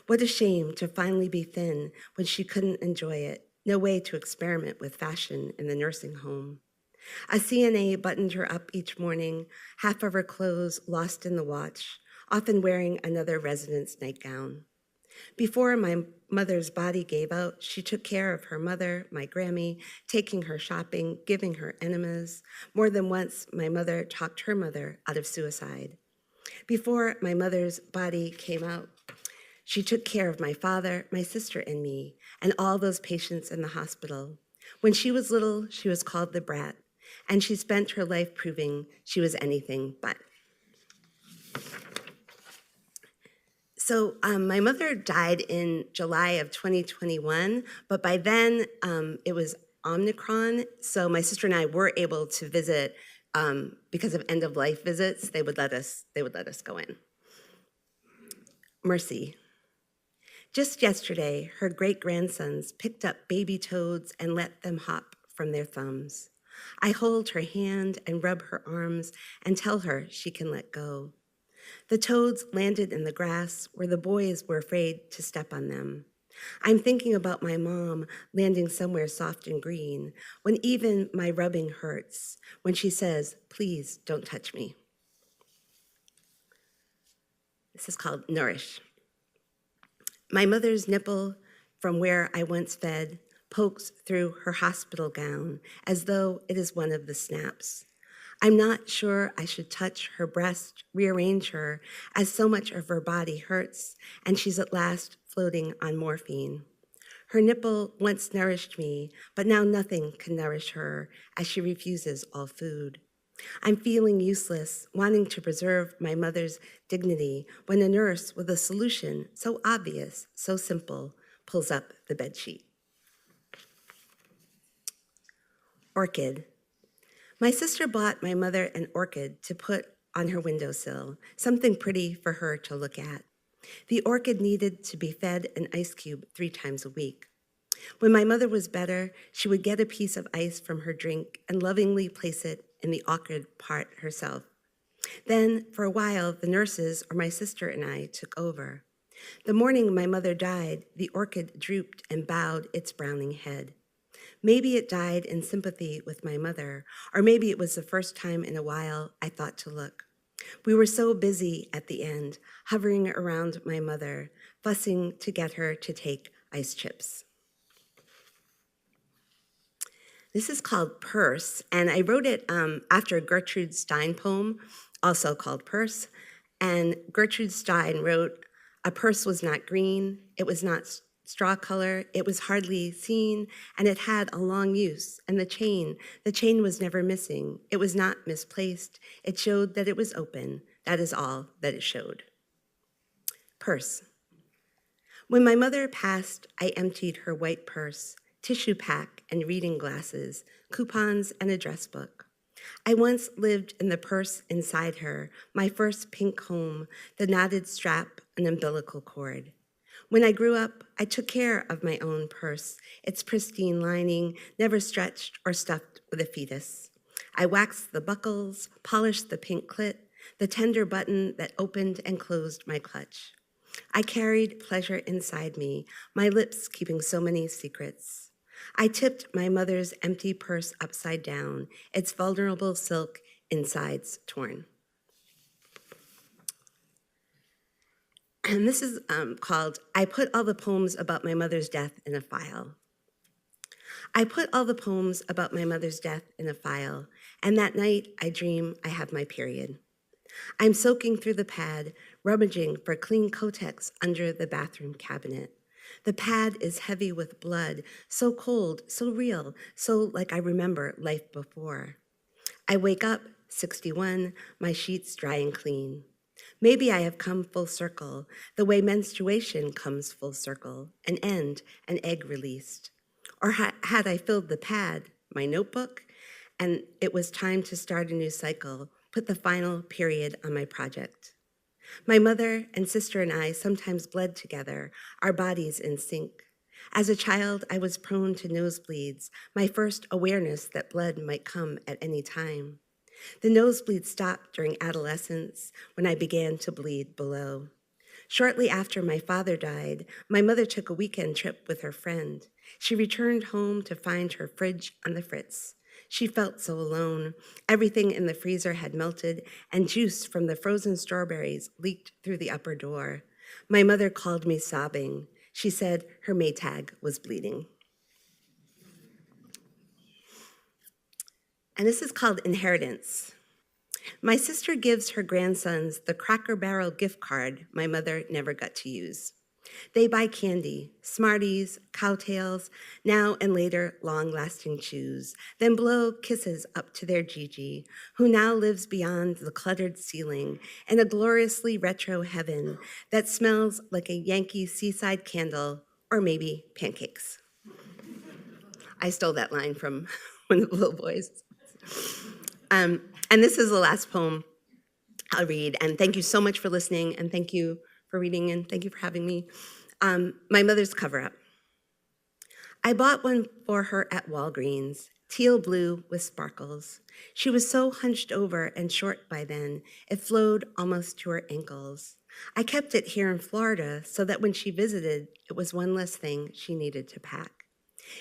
What a shame to finally be thin when she couldn't enjoy it, no way to experiment with fashion in the nursing home. A CNA buttoned her up each morning, half of her clothes lost in the watch, often wearing another resident's nightgown. Before my mother's body gave out, she took care of her mother, my Grammy, taking her shopping, giving her enemas. More than once, my mother talked her mother out of suicide. Before my mother's body came out, she took care of my father, my sister, and me, and all those patients in the hospital. When she was little, she was called the brat, and she spent her life proving she was anything but. So my mother died in July of 2021, but by then it was Omicron, so my sister and I were able to visit because of end-of-life visits. They would let us go in. Mercy. Just yesterday, her great-grandsons picked up baby toads and let them hop from their thumbs. I hold her hand and rub her arms and tell her she can let go. The toads landed in the grass where the boys were afraid to step on them. I'm thinking about my mom landing somewhere soft and green, when even my rubbing hurts, when she says, "Please don't touch me." This is called Nourish. My mother's nipple, from where I once fed, pokes through her hospital gown as though it is one of the snaps. I'm not sure I should touch her breast, rearrange her, as so much of her body hurts, and she's at last floating on morphine. Her nipple once nourished me, but now nothing can nourish her, as she refuses all food. I'm feeling useless, wanting to preserve my mother's dignity, when a nurse with a solution so obvious, so simple, pulls up the bedsheet. Orchid. My sister bought my mother an orchid to put on her windowsill, something pretty for her to look at. The orchid needed to be fed an ice cube 3 times a week. When my mother was better, she would get a piece of ice from her drink and lovingly place it in the orchid part herself. Then, for a while, the nurses or my sister and I took over. The morning my mother died, the orchid drooped and bowed its browning head. Maybe it died in sympathy with my mother, or maybe it was the first time in a while I thought to look. We were so busy at the end, hovering around my mother, fussing to get her to take ice chips. This is called Purse, and I wrote it after a Gertrude Stein poem, also called Purse. And Gertrude Stein wrote, "A purse was not green, it was not straw color, it was hardly seen, and it had a long use, and the chain was never missing, it was not misplaced, it showed that it was open, that is all that it showed." Purse. When my mother passed, I emptied her white purse, tissue pack and reading glasses, coupons and a dress book. I once lived in the purse inside her, my first pink home, the knotted strap and umbilical cord. When I grew up, I took care of my own purse, its pristine lining, never stretched or stuffed with a fetus. I waxed the buckles, polished the pink clit, the tender button that opened and closed my clutch. I carried pleasure inside me, my lips keeping so many secrets. I tipped my mother's empty purse upside down, its vulnerable silk insides torn. And this is called, I Put All the Poems About My Mother's Death in a File. I put all the poems about my mother's death in a file, and that night I dream I have my period. I'm soaking through the pad, rummaging for clean Kotex under the bathroom cabinet. The pad is heavy with blood, so cold, so real, so like I remember life before. I wake up, 61, my sheets dry and clean. Maybe I have come full circle, the way menstruation comes full circle, an end, an egg released. Or had I filled the pad, my notebook, and it was time to start a new cycle, put the final period on my project. My mother and sister and I sometimes bled together, our bodies in sync. As a child, I was prone to nosebleeds, my first awareness that blood might come at any time. The nosebleed stopped during adolescence when I began to bleed below. Shortly after my father died, my mother took a weekend trip with her friend. She returned home to find her fridge on the fritz. She felt so alone. Everything in the freezer had melted, and juice from the frozen strawberries leaked through the upper door. My mother called me sobbing. She said her Maytag was bleeding. And this is called Inheritance. My sister gives her grandsons the Cracker Barrel gift card my mother never got to use. They buy candy, Smarties, Cowtails, now and later long-lasting chews, then blow kisses up to their Gigi, who now lives beyond the cluttered ceiling in a gloriously retro heaven that smells like a Yankee seaside candle or maybe pancakes. I stole that line from one of the little boys. And this is the last poem I'll read. And thank you so much for listening, and thank you for reading, and thank you for having me. My mother's cover-up. I bought one for her at Walgreens, teal blue with sparkles. She was so hunched over and short by then, it flowed almost to her ankles. I kept it here in Florida so that when she visited, it was one less thing she needed to pack.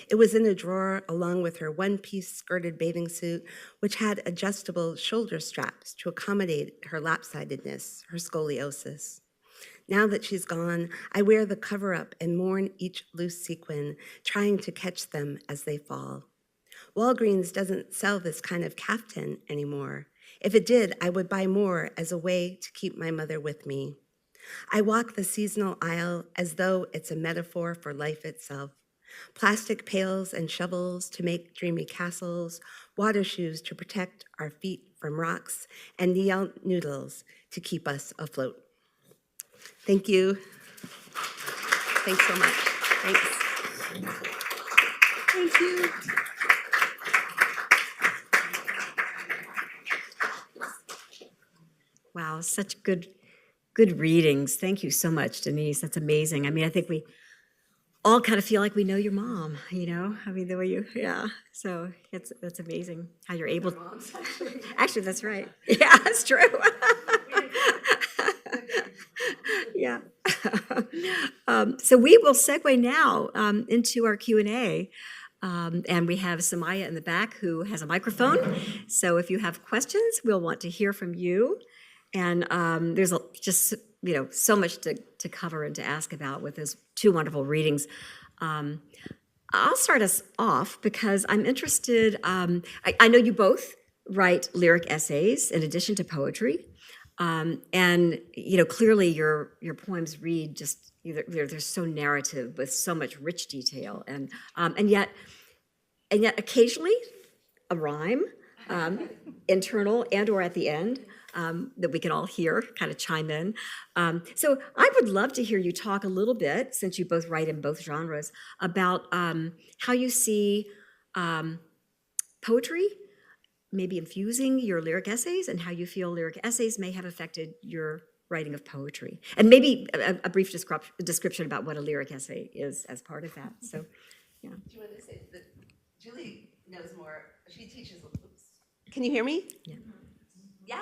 It was in a drawer along with her one-piece skirted bathing suit, which had adjustable shoulder straps to accommodate her lopsidedness, her scoliosis. Now that she's gone, I wear the cover-up and mourn each loose sequin, trying to catch them as they fall. Walgreens doesn't sell this kind of caftan anymore. If it did, I would buy more as a way to keep my mother with me. I walk the seasonal aisle as though it's a metaphor for life itself. Plastic pails and shovels to make dreamy castles, water shoes to protect our feet from rocks, and Neil noodles to keep us afloat. Thank you. Thanks so much. Thanks. Thank you. Wow, such good readings. Thank you so much, Denise. That's amazing. I mean, I think we all kind of feel like we know your mom, you know? I mean, the way you, yeah. So that's amazing how you're able to. Actually, that's right. Yeah, that's true. Yeah. So we will segue now into our Q&A. And we have Samaya in the back who has a microphone. So if you have questions, we'll want to hear from you. And there's just so much to cover and to ask about with those two wonderful readings. I'll start us off because I'm interested. I know you both write lyric essays in addition to poetry, and clearly your poems read just they're so narrative with so much rich detail, and yet occasionally a rhyme, internal and or at the end. That we can all hear, kind of chime in. So I would love to hear you talk a little bit, since you both write in both genres, about how you see poetry maybe infusing your lyric essays and how you feel lyric essays may have affected your writing of poetry. And maybe a brief description about what a lyric essay is as part of that. So, yeah. Do you want to say that Julie knows more? She teaches. Can you hear me? Yeah. Yeah?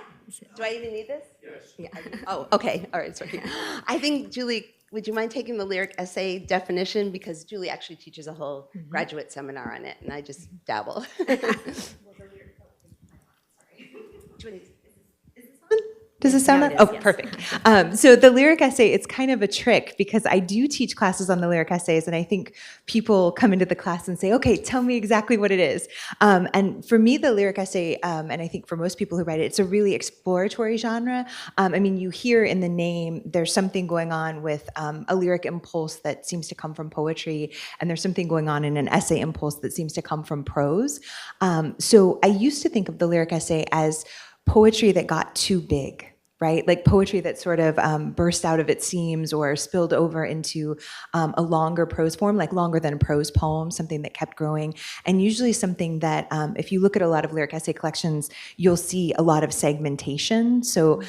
Do I even need this? Yes. Yeah. Oh, okay. All right, sorry. I think, Julie, would you mind taking the lyric essay definition? Because Julie actually teaches a whole graduate seminar on it, and I just dabble. Sorry. Is this on? Does it sound now like? it is, Oh, yes. perfect. So the lyric essay, it's kind of a trick because I do teach classes on the lyric essays, and I think people come into the class and say, okay, tell me exactly what it is. And for me, the lyric essay, and I think for most people who write it, it's a really exploratory genre. I mean, you hear in the name, there's something going on with a lyric impulse that seems to come from poetry, and there's something going on in an essay impulse that seems to come from prose. So I used to think of the lyric essay as poetry that got too big, right? Like poetry that sort of burst out of its seams or spilled over into a longer prose form, like longer than a prose poem, something that kept growing. And usually something that, if you look at a lot of lyric essay collections, you'll see a lot of segmentation. So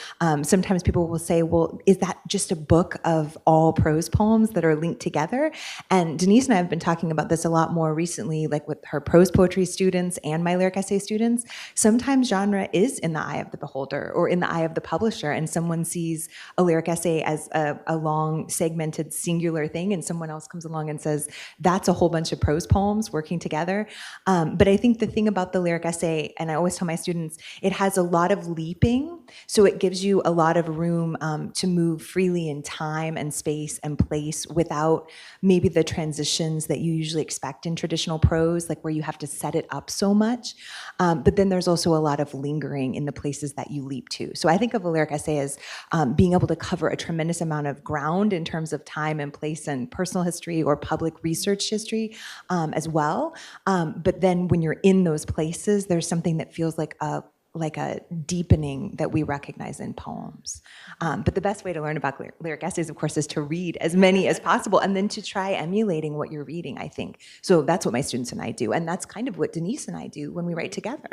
sometimes people will say, well, is that just a book of all prose poems that are linked together? And Denise and I have been talking about this a lot more recently, like with her prose poetry students and my lyric essay students. Sometimes genre is in the eye of the beholder or in the eye of the publisher, and someone sees a lyric essay as a long, segmented, singular thing, and someone else comes along and says, that's a whole bunch of prose poems working together. But I think the thing about the lyric essay, and I always tell my students, it has a lot of leaping, so it gives you a lot of room to move freely in time and space and place without maybe the transitions that you usually expect in traditional prose, like where you have to set it up so much. But then there's also a lot of lingering in the places that you leap to. So I think of a lyric essay as being able to cover a tremendous amount of ground in terms of time and place and personal history or public research history as well. But then when you're in those places, there's something that feels like a deepening that we recognize in poems. But the best way to learn about lyric essays, of course, is to read as many as possible and then to try emulating what you're reading, I think. So that's what my students and I do. And that's kind of what Denise and I do when we write together.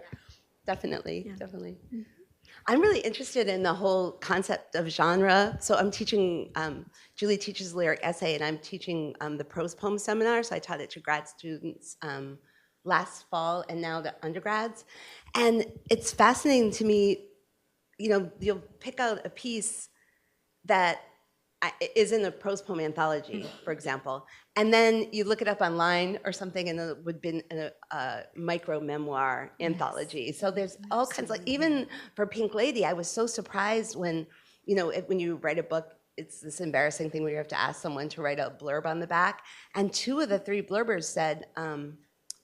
Definitely, definitely. I'm really interested in the whole concept of genre. So I'm teaching, Julie teaches lyric essay, and I'm teaching the prose poem seminar. So I taught it to grad students last fall and now the undergrads. And it's fascinating to me, you know, you'll pick out a piece that is in a prose poem anthology, for example, and then you look it up online or something, and it would be in a micro memoir anthology. So there's all kinds, like even for Pink Lady, I was so surprised when, you know, when you write a book, it's this embarrassing thing where you have to ask someone to write a blurb on the back, and 2 of the 3 blurbers said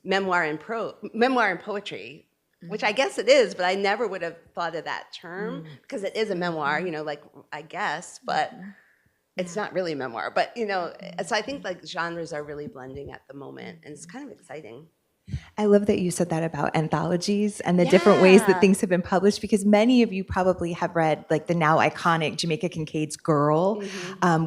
memoir and poetry. Which I guess it is, but I never would have thought of that term because it is a memoir, you know, like I guess, but it's not really a memoir. But, you know, so I think like genres are really blending at the moment, and it's kind of exciting. I love that you said that about anthologies and the different ways that things have been published, because many of you probably have read like the now iconic Jamaica Kincaid's Girl,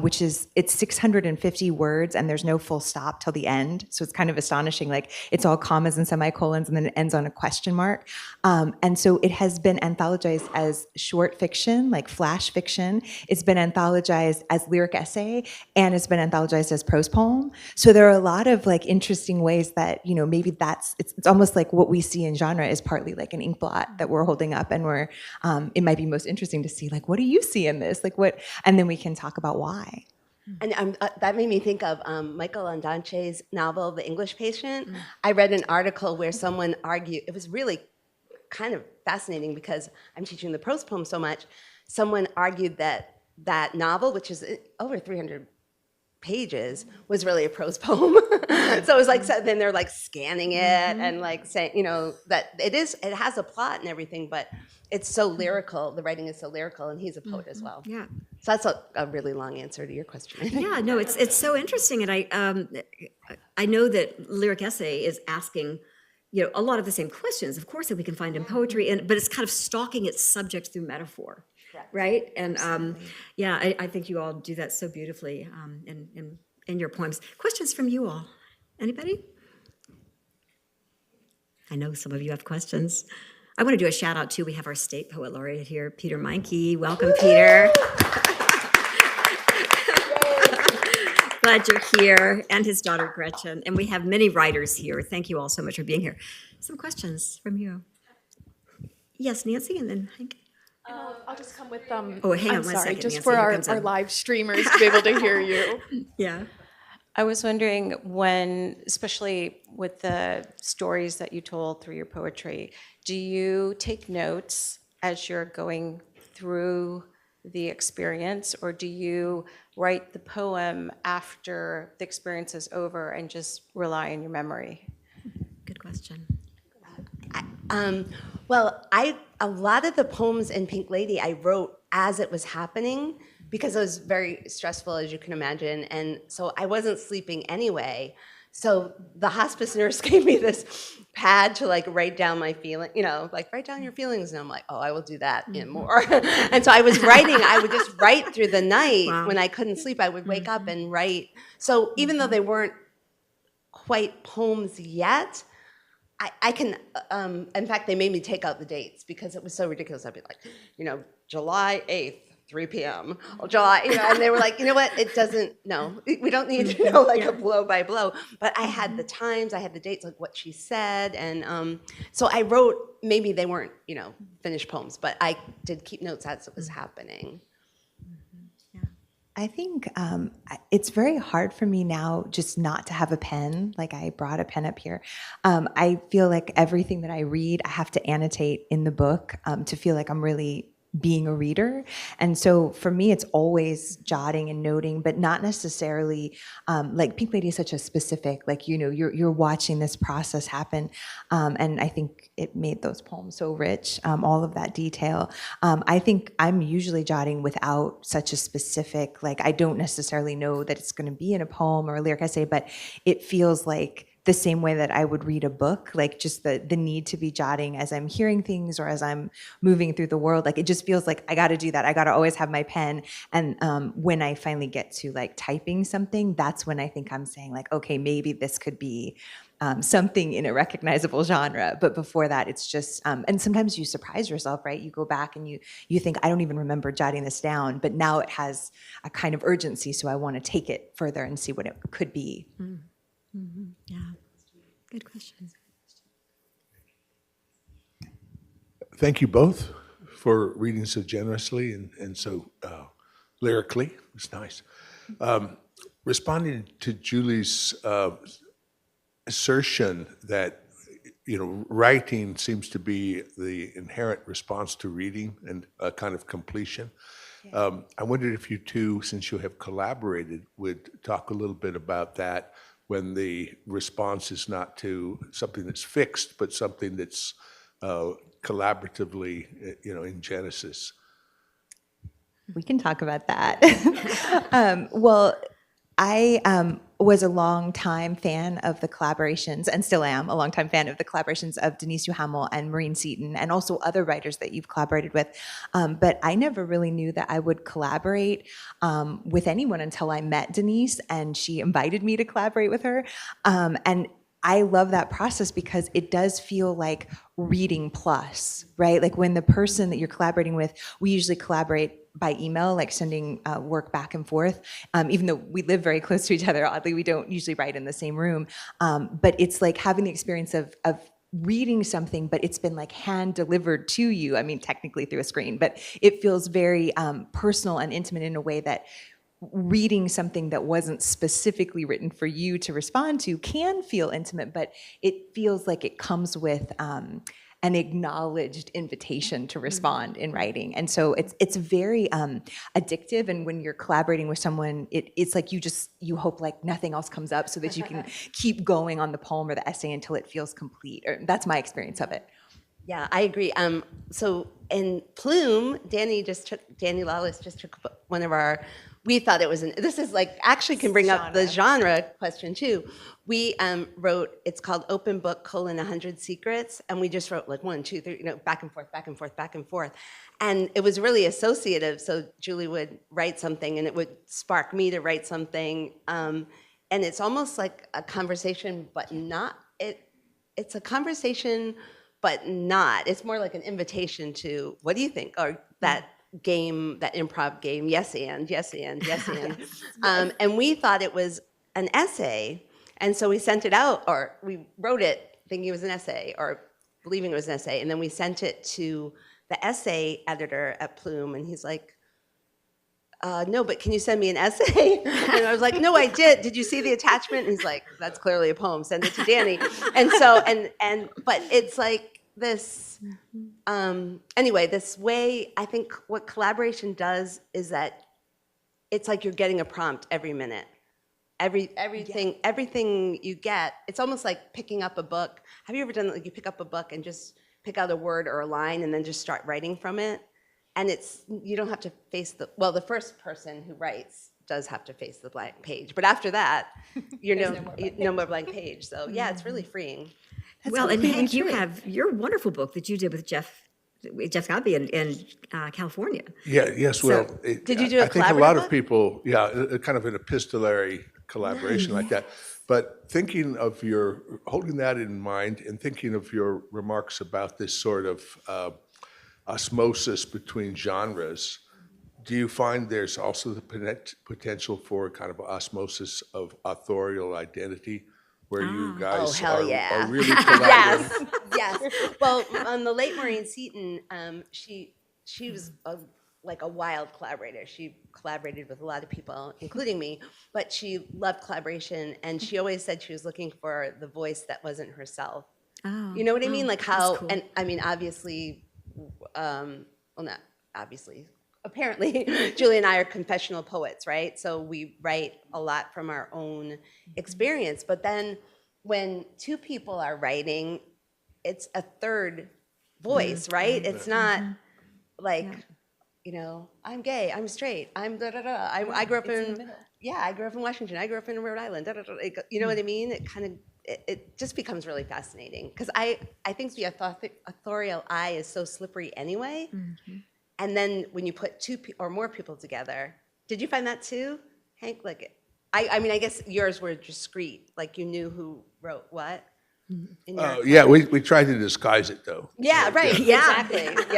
which is, it's 650 words and there's no full stop till the end. So it's kind of astonishing. Like it's all commas and semicolons and then it ends on a question mark. And so it has been anthologized as short fiction, like flash fiction. It's been anthologized as lyric essay, and it's been anthologized as prose poem. So there are a lot of like interesting ways that, you know, maybe it's almost like what we see in genre is partly like an ink blot that we're holding up, and we're it might be most interesting to see like, what do you see in this, like what, and then we can talk about why. And that made me think of Michael Ondaatje's novel, The English Patient. I read an article where someone argued, it was really kind of fascinating because I'm teaching the prose poem so much. Someone argued that that novel, which is over 300 pages, was really a prose poem. So it was like, so then they're like scanning it and like saying, you know, that it has a plot and everything, but it's so lyrical. The writing is so lyrical, and he's a poet as well. Yeah. So that's a really long answer to your question, I think. Yeah, no, it's so interesting, and I know that lyric essay is asking, you know, a lot of the same questions, of course, that we can find in poetry, but it's kind of stalking its subject through metaphor, right? And yeah, I think you all do that so beautifully in your poems. Questions from you all? Anybody? I know some of you have questions. I want to do a shout out too. We have our state poet laureate here, Peter Meinke. Welcome, Peter. Glad you're here, and his daughter Gretchen. And we have many writers here. Thank you all so much for being here. Some questions from you. Yes, Nancy, and then Hank. I'll just come with Oh, hang on I'm one sorry, second, just Nancy, for here our comes in. live streamers to be able to hear you. Yeah. I was wondering when, especially with the stories that you told through your poetry, do you take notes as you're going through the experience, or do you write the poem after the experience is over and just rely on your memory? Good question. Well, a lot of the poems in Pink Lady I wrote as it was happening because it was very stressful, as you can imagine, and so I wasn't sleeping anyway. So the hospice nurse gave me this pad to like write down my feeling, like write down your feelings, and I'm like, oh, I will do that and more. And so I was writing. I would just write through the night. Wow. When I couldn't sleep. I would wake up and write. So even though they weren't quite poems yet, I can, in fact, they made me take out the dates because it was so ridiculous. I'd be like, July 8th, 3 p.m. July, and they were like, you know what, it doesn't, no, we don't need to know like a blow by blow. But I had the times, I had the dates, like what she said. And so I wrote, maybe they weren't, finished poems, but I did keep notes as it was happening. I think it's very hard for me now just not to have a pen. Like I brought a pen up here. I feel like everything that I read, I have to annotate in the book to feel like I'm really being a reader. And so for me, it's always jotting and noting, but not necessarily like Pink Lady is such a specific, like, you're watching this process happen. And I think it made those poems so rich, all of that detail. I think I'm usually jotting without such a specific, like I don't necessarily know that it's going to be in a poem or a lyric essay, but it feels like the same way that I would read a book, like just the need to be jotting as I'm hearing things or as I'm moving through the world. Like it just feels like I got to do that. I got to always have my pen. And when I finally get to like typing something, that's when I think I'm saying like, okay, maybe this could be something in a recognizable genre. But before that, it's just, and sometimes you surprise yourself, right? You go back and you think, I don't even remember jotting this down, but now it has a kind of urgency. So I want to take it further and see what it could be. Yeah, good question. Thank you both for reading so generously and so lyrically. It's nice. Responding to Julie's assertion that writing seems to be the inherent response to reading and a kind of completion. I wondered if you two, since you have collaborated, would talk a little bit about that when the response is not to something that's fixed, but something that's collaboratively, in genesis. We can talk about that. Well, I was a longtime fan of the collaborations, and still am a longtime fan of the collaborations of Denise Duhamel and Maureen Seaton, and also other writers that you've collaborated with. But I never really knew that I would collaborate with anyone until I met Denise, and she invited me to collaborate with her. And I love that process because it does feel like reading plus, right? Like when the person that you're collaborating with, we usually collaborate by email, like sending work back and forth. Even though we live very close to each other, oddly, we don't usually write in the same room. But it's like having the experience of reading something, but it's been like hand delivered to you. I mean, technically through a screen, but it feels very personal and intimate in a way that reading something that wasn't specifically written for you to respond to can feel intimate, but it feels like it comes with an acknowledged invitation to respond in writing. And so it's very addictive. And when you're collaborating with someone, it's like you hope like nothing else comes up so that you can keep going on the poem or the essay until it feels complete. Or that's my experience of it. Yeah, I agree. So in Plume, Danny Lawless just took one of our, we thought it was this is like, actually can bring up the genre question too. We wrote, it's called Open Book: 100 Secrets, and we just wrote like 1, 2, 3, back and forth, back and forth, back and forth. And it was really associative, so Julie would write something and it would spark me to write something. And it's almost like a conversation, but not, it's a conversation, but not. It's more like an invitation to, what do you think? Or that game, that improv game, yes and, yes and, yes and. And we thought it was an essay, and so we sent it out, or we wrote it thinking it was an essay, or believing it was an essay, and then we sent it to the essay editor at Plume, and he's like, no, but can you send me an essay? And I was like, no, I did. Did you see the attachment? And he's like, that's clearly a poem. Send it to Danny. And so, but it's like, this, anyway, this way, I think what collaboration does is that it's like you're getting a prompt every minute. Everything you get, it's almost like picking up a book. Have you ever done like you pick up a book and just pick out a word or a line and then just start writing from it? And you don't have to face the first person who writes does have to face the blank page. But after that, no more blank page. So yeah, it's really freeing. Well, and Hank, you have your wonderful book that you did with Jeff Godby in California. Yeah, yes, well, did you do a I think a collaborative lot book? of people, kind of an epistolary collaboration like that. But thinking of holding that in mind and thinking of your remarks about this sort of osmosis between genres, do you find there's also the potential for kind of osmosis of authorial identity where you guys hell are yeah. really collaborating? Yes. Well, on the late Maureen Seaton, she was like a wild collaborator. She collaborated with a lot of people, including me, but she loved collaboration, and she always said she was looking for the voice that wasn't herself. Oh, You know what I mean? Like how, that's cool. and I mean, obviously, well, not obviously, apparently, Julie and I are confessional poets, right? So we write a lot from our own experience. But then when two people are writing, it's a third voice, right? It's not like, I'm gay, I'm straight, I'm da-da-da. I grew up I grew up in Washington, I grew up in Rhode Island, da-da-da. You know what I mean? It kind of, it just becomes really fascinating. Because I think the authorial eye is so slippery anyway. And then when you put two or more people together, did you find that too, Hank? Like, I mean, I guess yours were discreet. Like you knew who wrote what. In your Yeah, we tried to disguise it though. Yeah, right. Yeah. Exactly.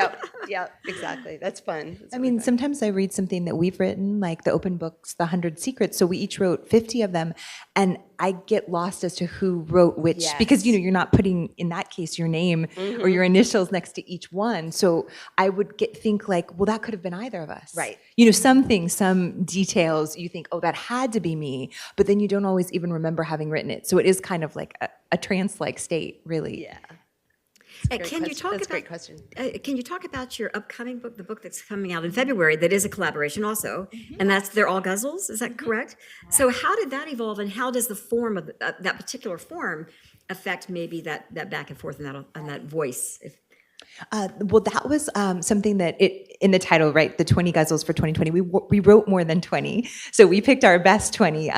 Yep. Exactly. That's fun. I mean, sometimes I read something that we've written, like the open books, The 100 Secrets. So we each wrote 50 of them, and I get lost as to who wrote which, Yes. because you're not putting, in that case, your name or your initials next to each one. So I would think like, well, that could have been either of us. Right. Some things, some details, you think, oh, that had to be me, but then you don't always even remember having written it. So it is kind of like a trance-like state, really. Yeah. Can you talk That's a about? great question. Can you talk about your upcoming book, the book that's coming out in February, that is a collaboration also, and they're all ghazals, is that correct? So how did that evolve, and how does the form of that particular form affect maybe that back and forth and that voice? Well, that was something that in the title, right? The 20 ghazals for 2020. We wrote more than 20, so we picked our best 20.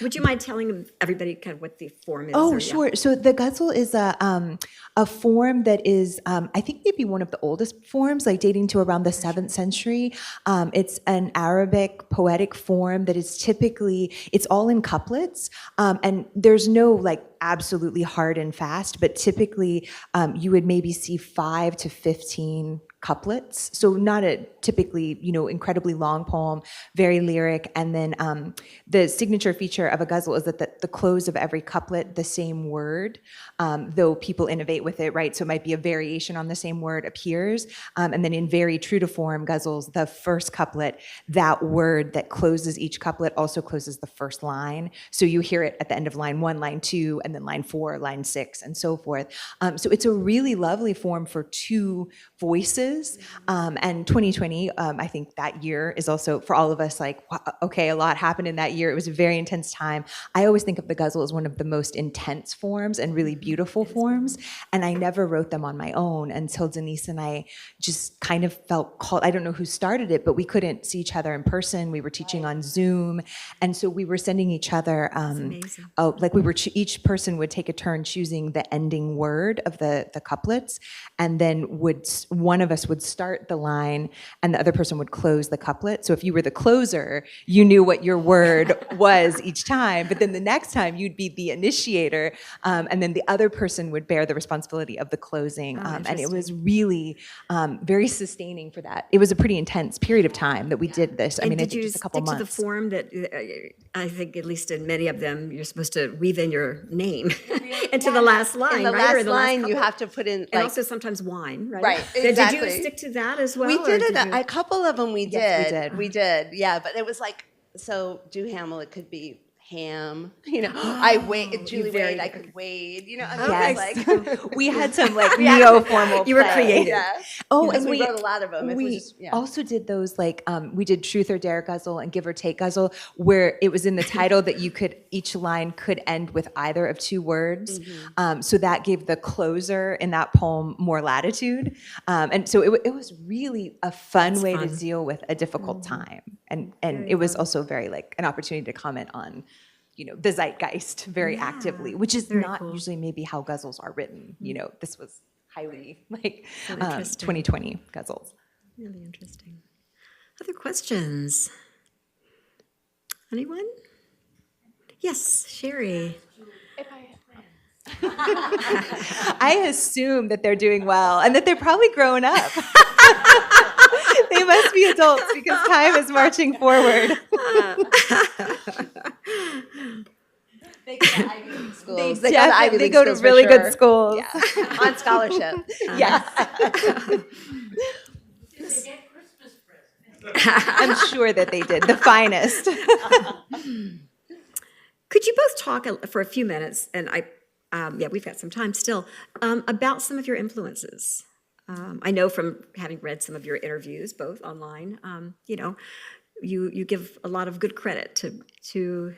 Would you mind telling everybody kind of what the form is? Oh, or, sure. So the ghazal is a form that is, I think, maybe one of the oldest forms, like dating to around the 7th century. It's an Arabic poetic form that is it's all in couplets, and there's no like absolutely hard and fast, but typically you would maybe see 5 to 15 couplets. So not a typically, incredibly long poem, very lyric. And then the signature feature of a ghazal is that the close of every couplet, the same word, though people innovate with it, right? So it might be a variation on the same word appears. And then in very true to form ghazals, the first couplet, that word that closes each couplet also closes the first line. So you hear it at the end of line 1, line 2, and then line 4, line 6, and so forth. So it's a really lovely form for two voices. And 2020, I think that year is also for all of us like, okay, a lot happened in that year. It was a very intense time. I always think of the ghazal as one of the most intense forms and really beautiful forms. And I never wrote them on my own until Denise and I just kind of felt called. I don't know who started it, but we couldn't see each other in person. We were teaching on Zoom. And so we were sending each other, like we were, each person would take a turn choosing the ending word of the couplets. And then one of us would start the line and the other person would close the couplet. So if you were the closer, you knew what your word was each time, but then the next time you'd be the initiator, and then the other person would bear the responsibility of the closing. And it was really very sustaining for that. It was a pretty intense period of time that we did this. I mean, I think just a couple months. Did you stick to the form that I think at least in many of them, you're supposed to weave in your name into the last line, In the right? Or last line, you have to put in, and like, also sometimes wine, right? Right, Did you exactly. stick to that as well? we or did it, you- a couple of them we did. Yes, we did. We did, yeah, but it was like, so Duhamel, it could be ham. Julie very Wade, I good. could wade. Yes. We had some like neo-formal You were play. creative. Yeah. Oh, Because and we wrote a lot of them. It was We just, yeah. also did those we did truth or dare guzzle and give or take guzzle, where it was in the title that each line could end with either of two words. So that gave the closer in that poem more latitude. And so it was really a fun way to deal with a difficult time. And it was also very like an opportunity to comment on, the zeitgeist very actively, which is not usually maybe how guzzles are written. This was highly like 2020 guzzles. Really interesting. Other questions? Anyone? Yes, Sherry. If I I assume that they're doing well and that they're probably grown up. They must be adults because time is marching forward. They go to Ivy League schools. They go to really good schools. Yeah. On scholarship. Yes. I'm sure that they did. The finest. Could you both talk for a few minutes, and we've got some time still, about some of your influences? I know from having read some of your interviews, both online, you give a lot of good credit to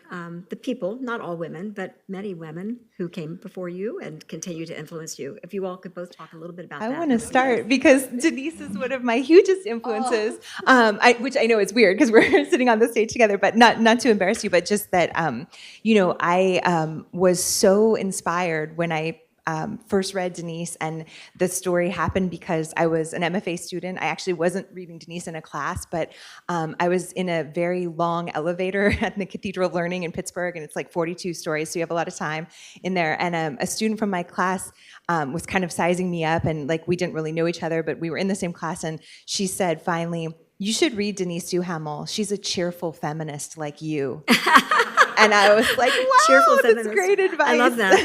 the people, not all women, but many women who came before you and continue to influence you. If you all could both talk a little bit about that. I want to start because Denise is one of my hugest influences, which I know is weird because we're sitting on the stage together, but not to embarrass you, but just that, I was so inspired when I first read Denise, and the story happened because I was an MFA student. I actually wasn't reading Denise in a class, but I was in a very long elevator at the Cathedral of Learning in Pittsburgh, and it's like 42 stories, so you have a lot of time in there. And a student from my class was kind of sizing me up, and like we didn't really know each other, but we were in the same class, and she said finally, "You should read Denise Duhamel. She's a cheerful feminist like you." And I was like, wow, Cheerful that's feminist. great advice. I love that.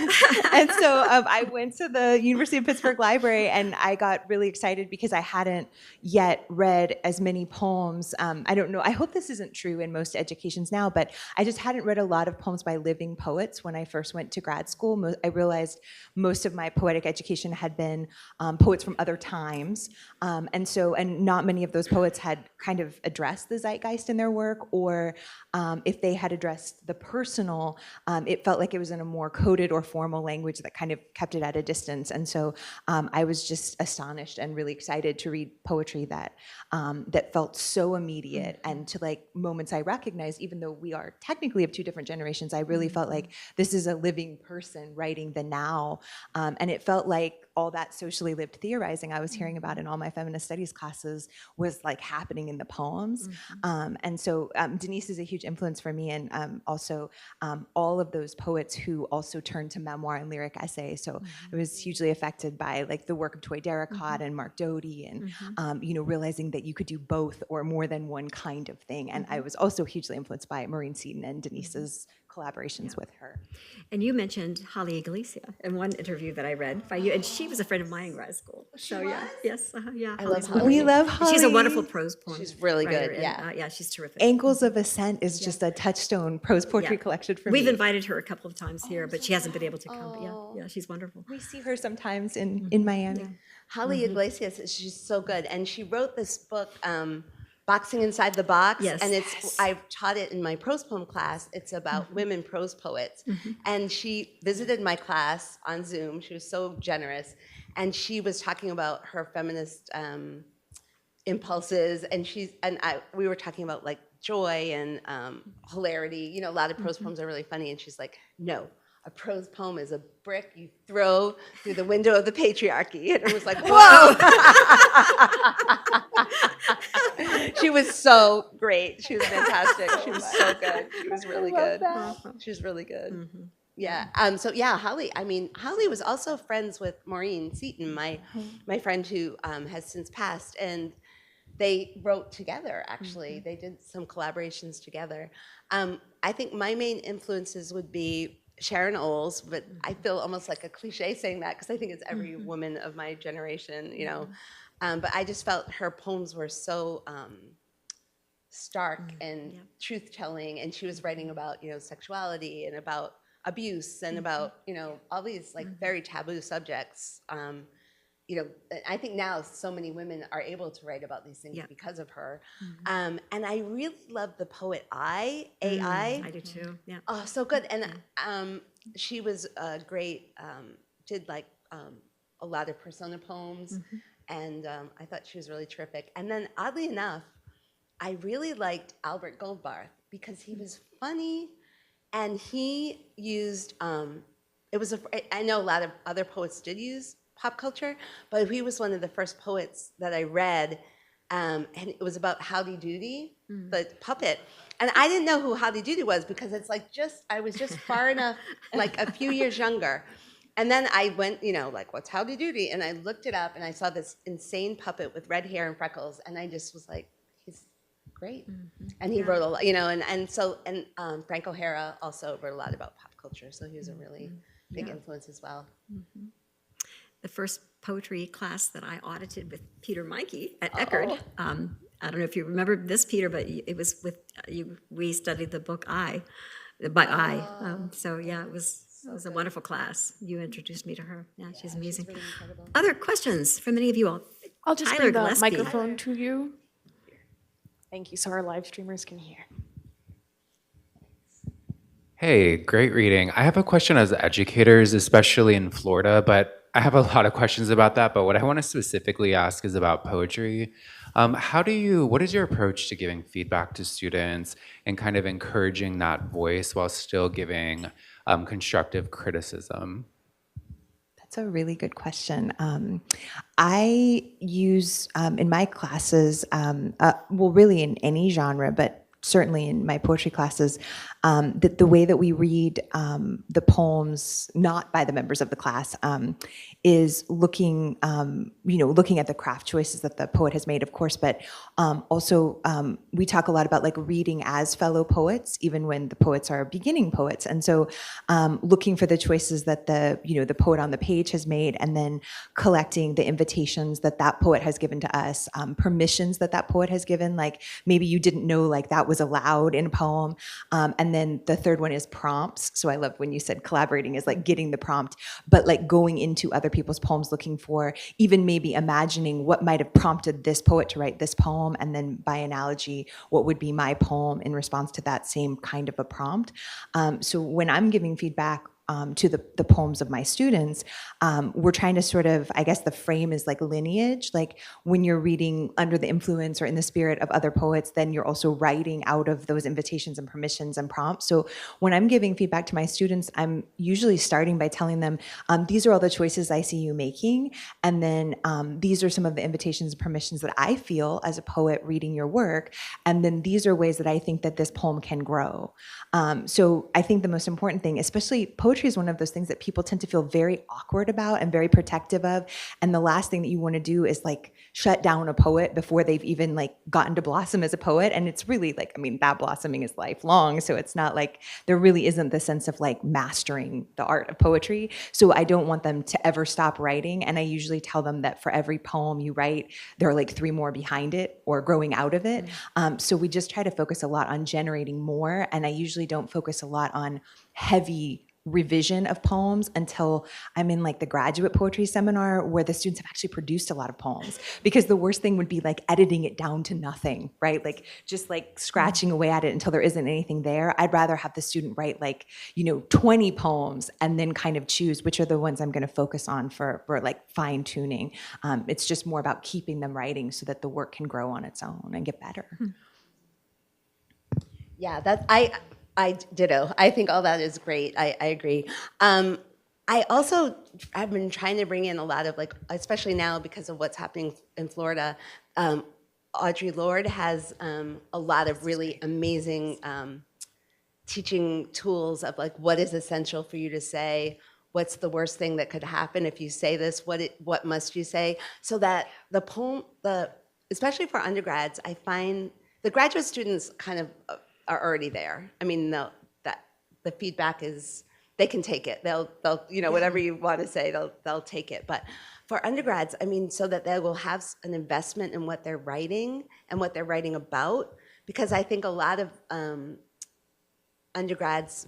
And so I went to the University of Pittsburgh Library, and I got really excited because I hadn't yet read as many poems. I don't know, I hope this isn't true in most educations now, but I just hadn't read a lot of poems by living poets when I first went to grad school. I realized most of my poetic education had been poets from other times. And not many of those poets had kind of addressed the zeitgeist in their work, or if they had addressed the personal, it felt like it was in a more coded or formal language that kind of kept it at a distance. And so I was just astonished and really excited to read poetry that felt so immediate, and to like moments I recognized, even though we are technically of two different generations, I really felt like this is a living person writing the now. And it felt like all that socially lived theorizing I was hearing about in all my feminist studies classes was like happening in the poems. And so Denise is a huge influence for me, and also all of those poets who also turned to memoir and lyric essay. So I was hugely affected by like the work of Toy Derricott and Mark Doty, and realizing that you could do both or more than one kind of thing. And I was also hugely influenced by Maureen Seaton and Denise's collaborations with her. And you mentioned Holly Iglesia in one interview that I read by you, and she was a friend of mine in grad school. So yeah, yes, yeah. I love Holly's Holly. We love wonderful. She's a Holly. wonderful prose poem. She's really writer, good, and, yeah. she's terrific. Ankles of Ascent is just a touchstone prose poetry collection for me. We've invited her a couple of times here, but she hasn't been able to come. But yeah, she's wonderful. We see her sometimes in Miami. Holly Iglesias, she's so good. And she wrote this book, Boxing Inside the Box. Yes. And I've taught it in my prose poem class. It's about women prose poets. And she visited my class on Zoom. She was so generous. And she was talking about her feminist impulses. And we were talking about like joy and hilarity. A lot of prose poems are really funny. And she's like, no. A prose poem is a brick you throw through the window of the patriarchy. And it was like, whoa! She was so great. She was fantastic. She was so good. She was really good. She was really good. Yeah. Holly. I mean, Holly was also friends with Maureen Seaton, my friend who has since passed, and they wrote together. Actually, they did some collaborations together. I think my main influences would be Sharon Olds, but I feel almost like a cliche saying that because I think it's every woman of my generation, But I just felt her poems were so stark and truth-telling, and she was writing about, you know, sexuality and about abuse and about, you know, all these like very taboo subjects. You know, I think now so many women are able to write about these things because of her. And I really love the poet AI. I do too, yeah. Oh, so good. And she was great, did like a lot of persona poems, and I thought she was really terrific. And then oddly enough, I really liked Albert Goldbarth because he was funny, and he used, I know a lot of other poets did use pop culture, but he was one of the first poets that I read, and it was about Howdy Doody, the puppet. And I didn't know who Howdy Doody was because it's like I was just far enough, like a few years younger. And then I went, you know, like, what's Howdy Doody? And I looked it up and I saw this insane puppet with red hair and freckles. And I just was like, he's great. And he wrote a lot, you know, and Frank O'Hara also wrote a lot about pop culture. So he was a really big influence as well. The first poetry class that I audited with Peter Mikey at Eckerd. I don't know if you remember this, Peter, but it was with you. We studied the book by Eye. So yeah, it was a wonderful class. You introduced me to her. Yeah, she's amazing. She's really incredible. Other questions from any of you all? I'll just Tyler bring the Gillespie. microphone to you. Thank you, so our live streamers can hear. Hey, great reading. I have a question as educators, especially in Florida, but I have a lot of questions about that. But what I want to specifically ask is about poetry. What is your approach to giving feedback to students and kind of encouraging that voice while still giving constructive criticism? That's a really good question. I use in my classes, well, really in any genre, but certainly in my poetry classes, that the way that we read the poems, not by the members of the class, is looking at the craft choices that the poet has made, of course, but also we talk a lot about like reading as fellow poets, even when the poets are beginning poets, and so looking for the choices that the poet on the page has made, and then collecting the invitations that poet has given to us, permissions that poet has given, like maybe you didn't know like that was allowed in a poem, and then the third one is prompts. So I love when you said collaborating is like getting the prompt, but like going into other people's poems, looking for even maybe imagining what might have prompted this poet to write this poem, and then by analogy, what would be my poem in response to that same kind of a prompt. So when I'm giving feedback to the poems of my students, we're trying to sort of, I guess the frame is like lineage, like when you're reading under the influence or in the spirit of other poets, then you're also writing out of those invitations and permissions and prompts. So when I'm giving feedback to my students, I'm usually starting by telling them, these are all the choices I see you making, and then these are some of the invitations and permissions that I feel as a poet reading your work, and then these are ways that I think that this poem can grow. So I think the most important thing, especially poetry, is one of those things that people tend to feel very awkward about and very protective of. And the last thing that you want to do is like shut down a poet before they've even like gotten to blossom as a poet. And it's really like, I mean, that blossoming is lifelong. So it's not like there really isn't the sense of like mastering the art of poetry. So I don't want them to ever stop writing. And I usually tell them that for every poem you write, there are like 3 more behind it or growing out of it. So we just try to focus a lot on generating more. And I usually don't focus a lot on heavy revision of poems until I'm in like the graduate poetry seminar where the students have actually produced a lot of poems, because the worst thing would be like editing it down to nothing, right? Like just like scratching away at it until there isn't anything there. I'd rather have the student write like, 20 poems and then kind of choose which are the ones I'm going to focus on for like fine tuning. It's just more about keeping them writing so that the work can grow on its own and get better. Yeah, I ditto. I think all that is great. I agree. I've been trying to bring in a lot of like, especially now because of what's happening in Florida, Audre Lorde has a lot of really amazing teaching tools of like what is essential for you to say, what's the worst thing that could happen if you say this, what must you say, so that the poem, especially for undergrads, I find the graduate students kind of are already there. I mean, the feedback is, they can take it. They'll whatever you want to say, they'll take it. But for undergrads, I mean, so that they will have an investment in what they're writing and what they're writing about, because I think a lot of undergrads,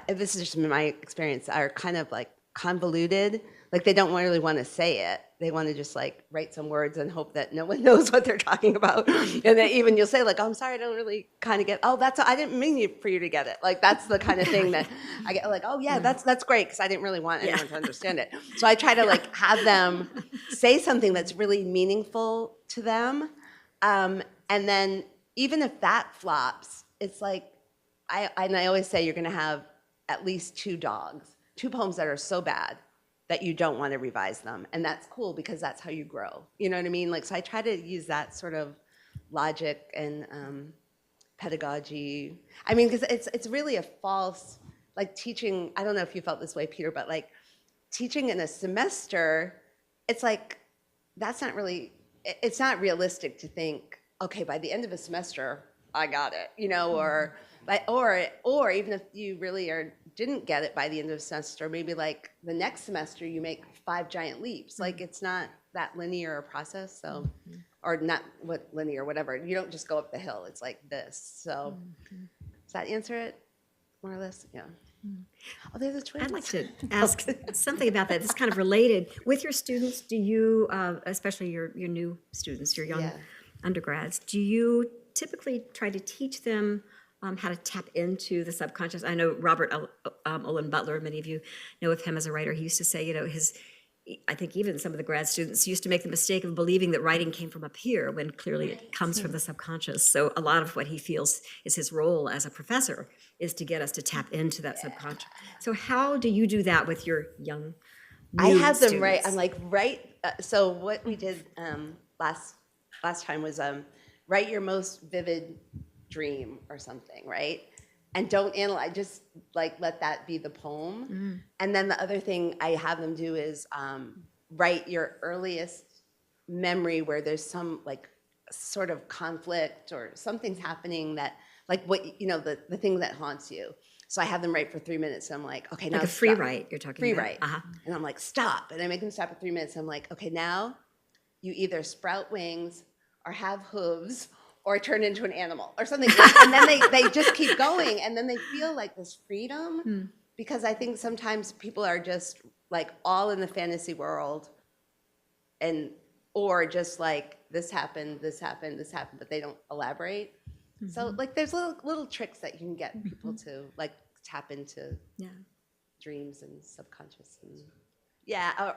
this is just my experience, are kind of like convoluted. Like they don't really want to say it. They want to just like write some words and hope that no one knows what they're talking about. And then even you'll say like, oh, I'm sorry, I don't really kind of get, oh, I didn't mean for you to get it. Like that's the kind of thing that I get like, oh yeah, that's great, because I didn't really want anyone to understand it. So I try to like have them say something that's really meaningful to them. And then even if that flops, it's like, I always say you're gonna have at least 2 poems that are so bad that you don't want to revise them. And that's cool, because that's how you grow. You know what I mean? Like, so I try to use that sort of logic and pedagogy. I mean, because it's really a false, like teaching, I don't know if you felt this way, Peter, but like teaching in a semester, it's like, that's not really, it's not realistic to think, okay, by the end of a semester, I got it, you know, or even if you really didn't get it by the end of the semester, maybe like the next semester you make 5 giant leaps. Like it's not that linear a process, so, or not what linear, whatever. You don't just go up the hill. It's like this. So does that answer it, more or less? Yeah. Oh, there's a twins. I'd like to ask something about that. It's kind of related. With your students, do you, especially your new students, your young undergrads, do you typically try to teach them how to tap into the subconscious? I know Robert Owen Butler, many of you know of him as a writer. He used to say, you know, I think even some of the grad students used to make the mistake of believing that writing came from up here when clearly it comes from the subconscious. So a lot of what he feels is his role as a professor is to get us to tap into that subconscious. So how do you do that with your young I have them students? write. I'm like, so what we did last time was write your most vivid dream or something, right? And don't analyze, just like let that be the poem. And then the other thing I have them do is write your earliest memory where there's some like sort of conflict or something's happening that, like what, you know, the thing that haunts you. So I have them write for 3 minutes. And I'm like, okay, now like a free stop. write you're talking Free about. write. And I'm like, stop. And I make them stop at 3 minutes. I'm like, okay, now you either sprout wings or have hooves or turn into an animal or something. And then they just keep going. And then they feel like this freedom, because I think sometimes people are just like all in the fantasy world, and or just like this happened, but they don't elaborate. So like there's little tricks that you can get people to like tap into dreams and subconscious. And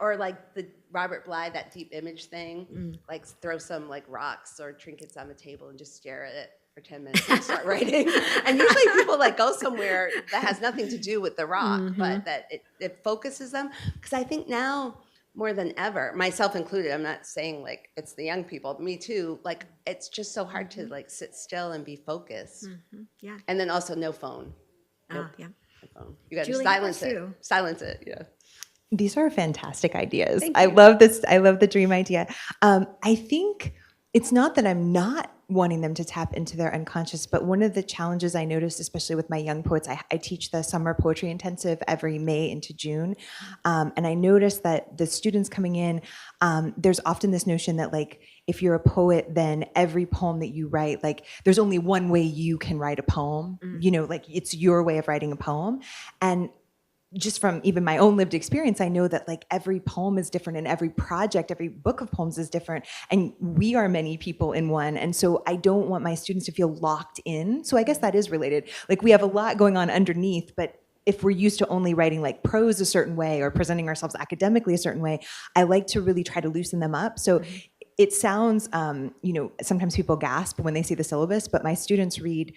or like the Robert Bly, that deep image thing, like throw some like rocks or trinkets on the table and just stare at it for 10 minutes and start writing. And usually people like go somewhere that has nothing to do with the rock, but that it focuses them. Because I think now more than ever, myself included, I'm not saying like it's the young people, but me too, like it's just so hard to like sit still and be focused. Yeah. And then also no phone. Nope. Yeah. No phone. You gotta Julie, silence how about it. you? Silence it, yeah. These are fantastic ideas. Thank I you. love this. I love the dream idea. I think it's not that I'm not wanting them to tap into their unconscious, but one of the challenges I noticed, especially with my young poets, I teach the summer poetry intensive every May into June. And I noticed that the students coming in, there's often this notion that like, if you're a poet, then every poem that you write, like there's only one way you can write a poem, you know, like it's your way of writing a poem. And just from even my own lived experience, I know that like every poem is different and every project, every book of poems is different. And we are many people in one. And so I don't want my students to feel locked in. So I guess that is related. Like we have a lot going on underneath, but if we're used to only writing like prose a certain way or presenting ourselves academically a certain way, I like to really try to loosen them up. So it sounds, you know, sometimes people gasp when they see the syllabus, but my students read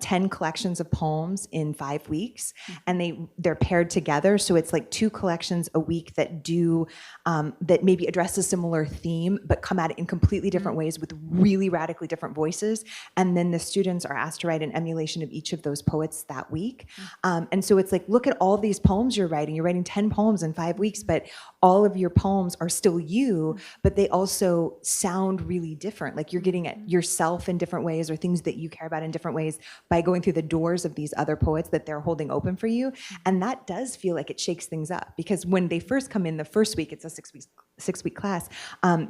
10 collections of poems in 5 weeks, and they're paired together. So it's like 2 collections a week that do, that maybe address a similar theme, but come at it in completely different ways with really radically different voices. And then the students are asked to write an emulation of each of those poets that week. And so it's like, look at all these poems you're writing. You're writing 10 poems in 5 weeks, but all of your poems are still you, but they also sound really different. Like you're getting at yourself in different ways or things that you care about in different ways by going through the doors of these other poets that they're holding open for you. And that does feel like it shakes things up, because when they first come in the first week, it's a 6 week class,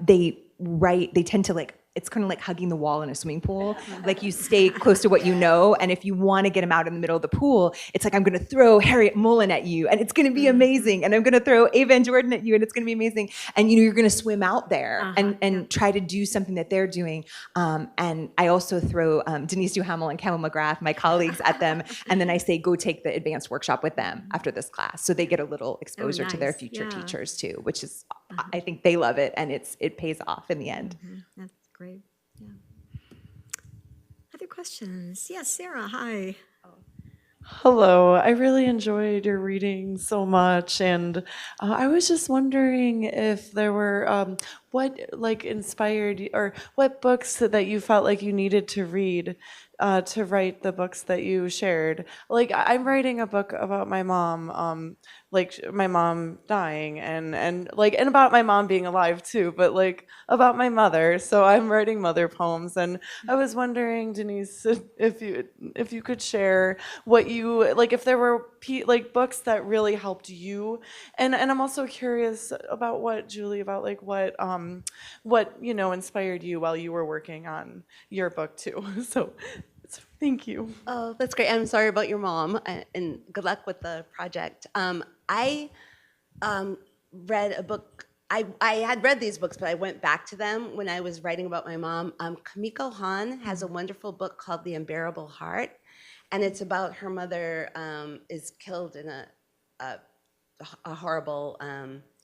they tend to like it's kind of like hugging the wall in a swimming pool. Like you stay close to what you know, and if you want to get him out in the middle of the pool, it's like, I'm going to throw Harriet Mullen at you, and it's going to be amazing, and I'm going to throw Ava Jordan at you, and it's going to be amazing, and you're going to swim out there and try to do something that they're doing. And I also throw Denise Duhamel and Camille McGrath, my colleagues, at them, and then I say, go take the advanced workshop with them after this class, so they get a little exposure to their future teachers too, which is, I think they love it, and it pays off in the end. That's great. Yeah. Other questions? Yes, Sarah. Hi. Hello, I really enjoyed your reading so much, and I was just wondering if there were what like inspired you, or what books that you felt like you needed to read to write the books that you shared. Like I'm writing a book about my mom, like my mom dying, and about my mom being alive too, but like about my mother. So I'm writing mother poems, and I was wondering, Denise, if you could share what you like, if there were like books that really helped you, and I'm also curious about what Julie, about like what inspired you while you were working on your book too. So thank you. Oh, that's great. I'm sorry about your mom, and good luck with the project. I read a book. I had read these books, but I went back to them when I was writing about my mom. Kamiko Han has a wonderful book called The Unbearable Heart, and it's about her mother is killed in a horrible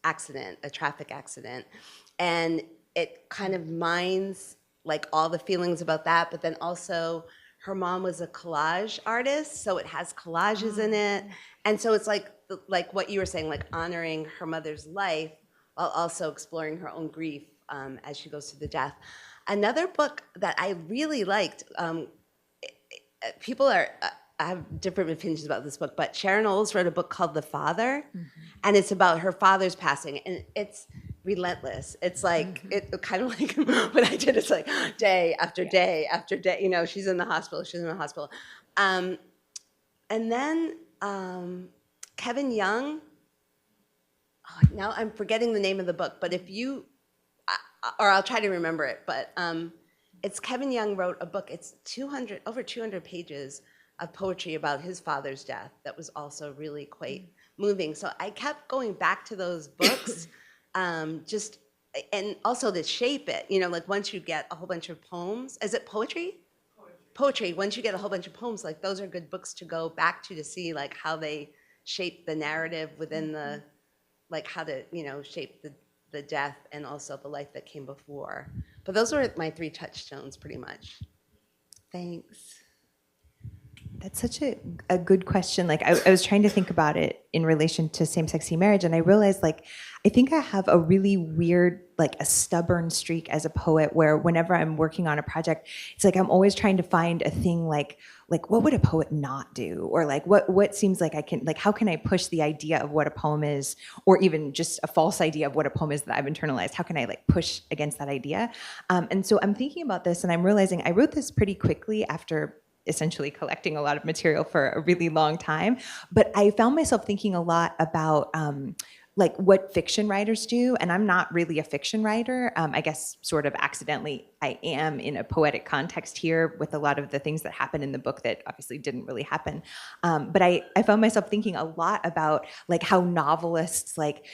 accident, a traffic accident, and it kind of mines like all the feelings about that, but then also her mom was a collage artist, so it has collages in it. And so it's like what you were saying, like honoring her mother's life while also exploring her own grief as she goes through the death. Another book that I really liked, people I have different opinions about this book, but Sharon Olds wrote a book called The Father, and it's about her father's passing, and it's relentless. It's like, it kind of like what I did. It's like day after day after day, she's in the hospital, and then Kevin Young, now I'm forgetting the name of the book, but if you, or I'll try to remember it, but it's Kevin Young wrote a book, it's over 200 pages of poetry about his father's death that was also really quite moving. So I kept going back to those books, and also to shape it, like once you get a whole bunch of poems, is it poetry? Poetry, once you get a whole bunch of poems, like those are good books to go back to see like how they shape the narrative within the, like how to, shape the death and also the life that came before. But those were my 3 touchstones pretty much. Thanks. That's such a good question. Like I was trying to think about it in relation to same-sex marriage, and I realized like I think I have a really weird, like a stubborn streak as a poet where whenever I'm working on a project, it's like I'm always trying to find a thing like what would a poet not do? Or like what seems like I can, like how can I push the idea of what a poem is, or even just a false idea of what a poem is that I've internalized? How can I like push against that idea? And so I'm thinking about this and I'm realizing I wrote this pretty quickly after essentially collecting a lot of material for a really long time. But I found myself thinking a lot about like what fiction writers do, and I'm not really a fiction writer. I guess sort of accidentally I am in a poetic context here with a lot of the things that happen in the book that obviously didn't really happen. But I found myself thinking a lot about like how novelists like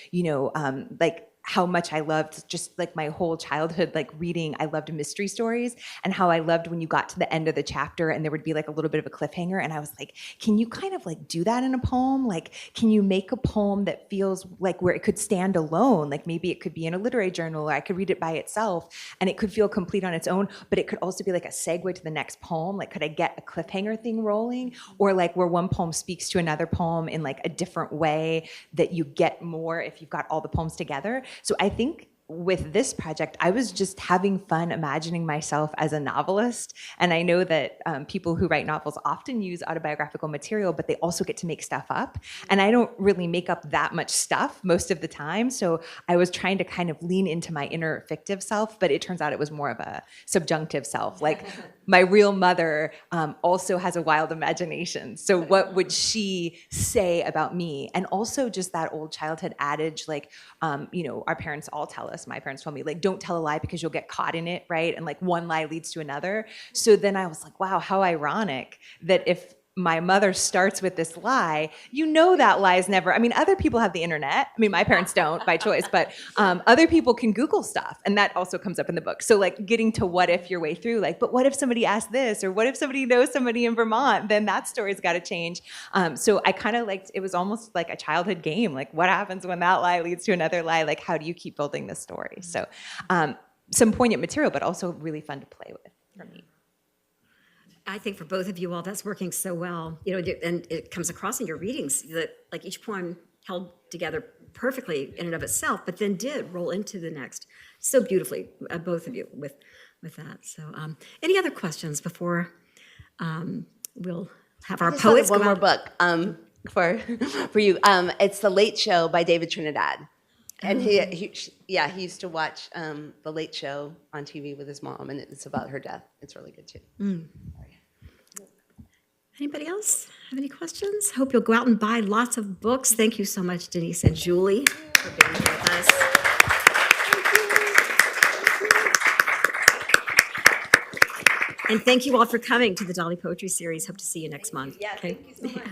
how much I loved just like my whole childhood, like reading, I loved mystery stories, and how I loved when you got to the end of the chapter and there would be like a little bit of a cliffhanger. And I was like, can you kind of like do that in a poem? Like, can you make a poem that feels like where it could stand alone? Like maybe it could be in a literary journal, or I could read it by itself and it could feel complete on its own, but it could also be like a segue to the next poem. Like, could I get a cliffhanger thing rolling? Or like where one poem speaks to another poem in like a different way that you get more if you've got all the poems together. So I think with this project, I was just having fun imagining myself as a novelist. And I know that people who write novels often use autobiographical material, but they also get to make stuff up. And I don't really make up that much stuff most of the time. So I was trying to kind of lean into my inner fictive self, but it turns out it was more of a subjunctive self. Like my real mother also has a wild imagination. So what would she say about me? And also just that old childhood adage, like, our parents all tell us, my parents told me, like, don't tell a lie because you'll get caught in it, right? And like one lie leads to another. So then I was like, wow, how ironic that if my mother starts with this lie, that lie is never, other people have the internet. My parents don't by choice, but other people can Google stuff. And that also comes up in the book. So like getting to what if your way through, like, but what if somebody asked this? Or what if somebody knows somebody in Vermont? Then that story's got to change. So I kind of liked, it was almost like a childhood game. Like what happens when that lie leads to another lie? Like how do you keep building this story? So some poignant material, but also really fun to play with for me. I think for both of you all, that's working so well. And it comes across in your readings that like each poem held together perfectly in and of itself, but then did roll into the next so beautifully, both of you with that. So any other questions before we'll have our poets One go more out? book for you. It's The Late Show by David Trinidad. And he used to watch The Late Show on TV with his mom, and it's about her death. It's really good too. Anybody else have any questions? Hope you'll go out and buy lots of books. Thank you so much, Denise and Julie, for being here with us. And thank you all for coming to the Dalí Poetry Series. Hope to see you next month. Yeah, thank you so much.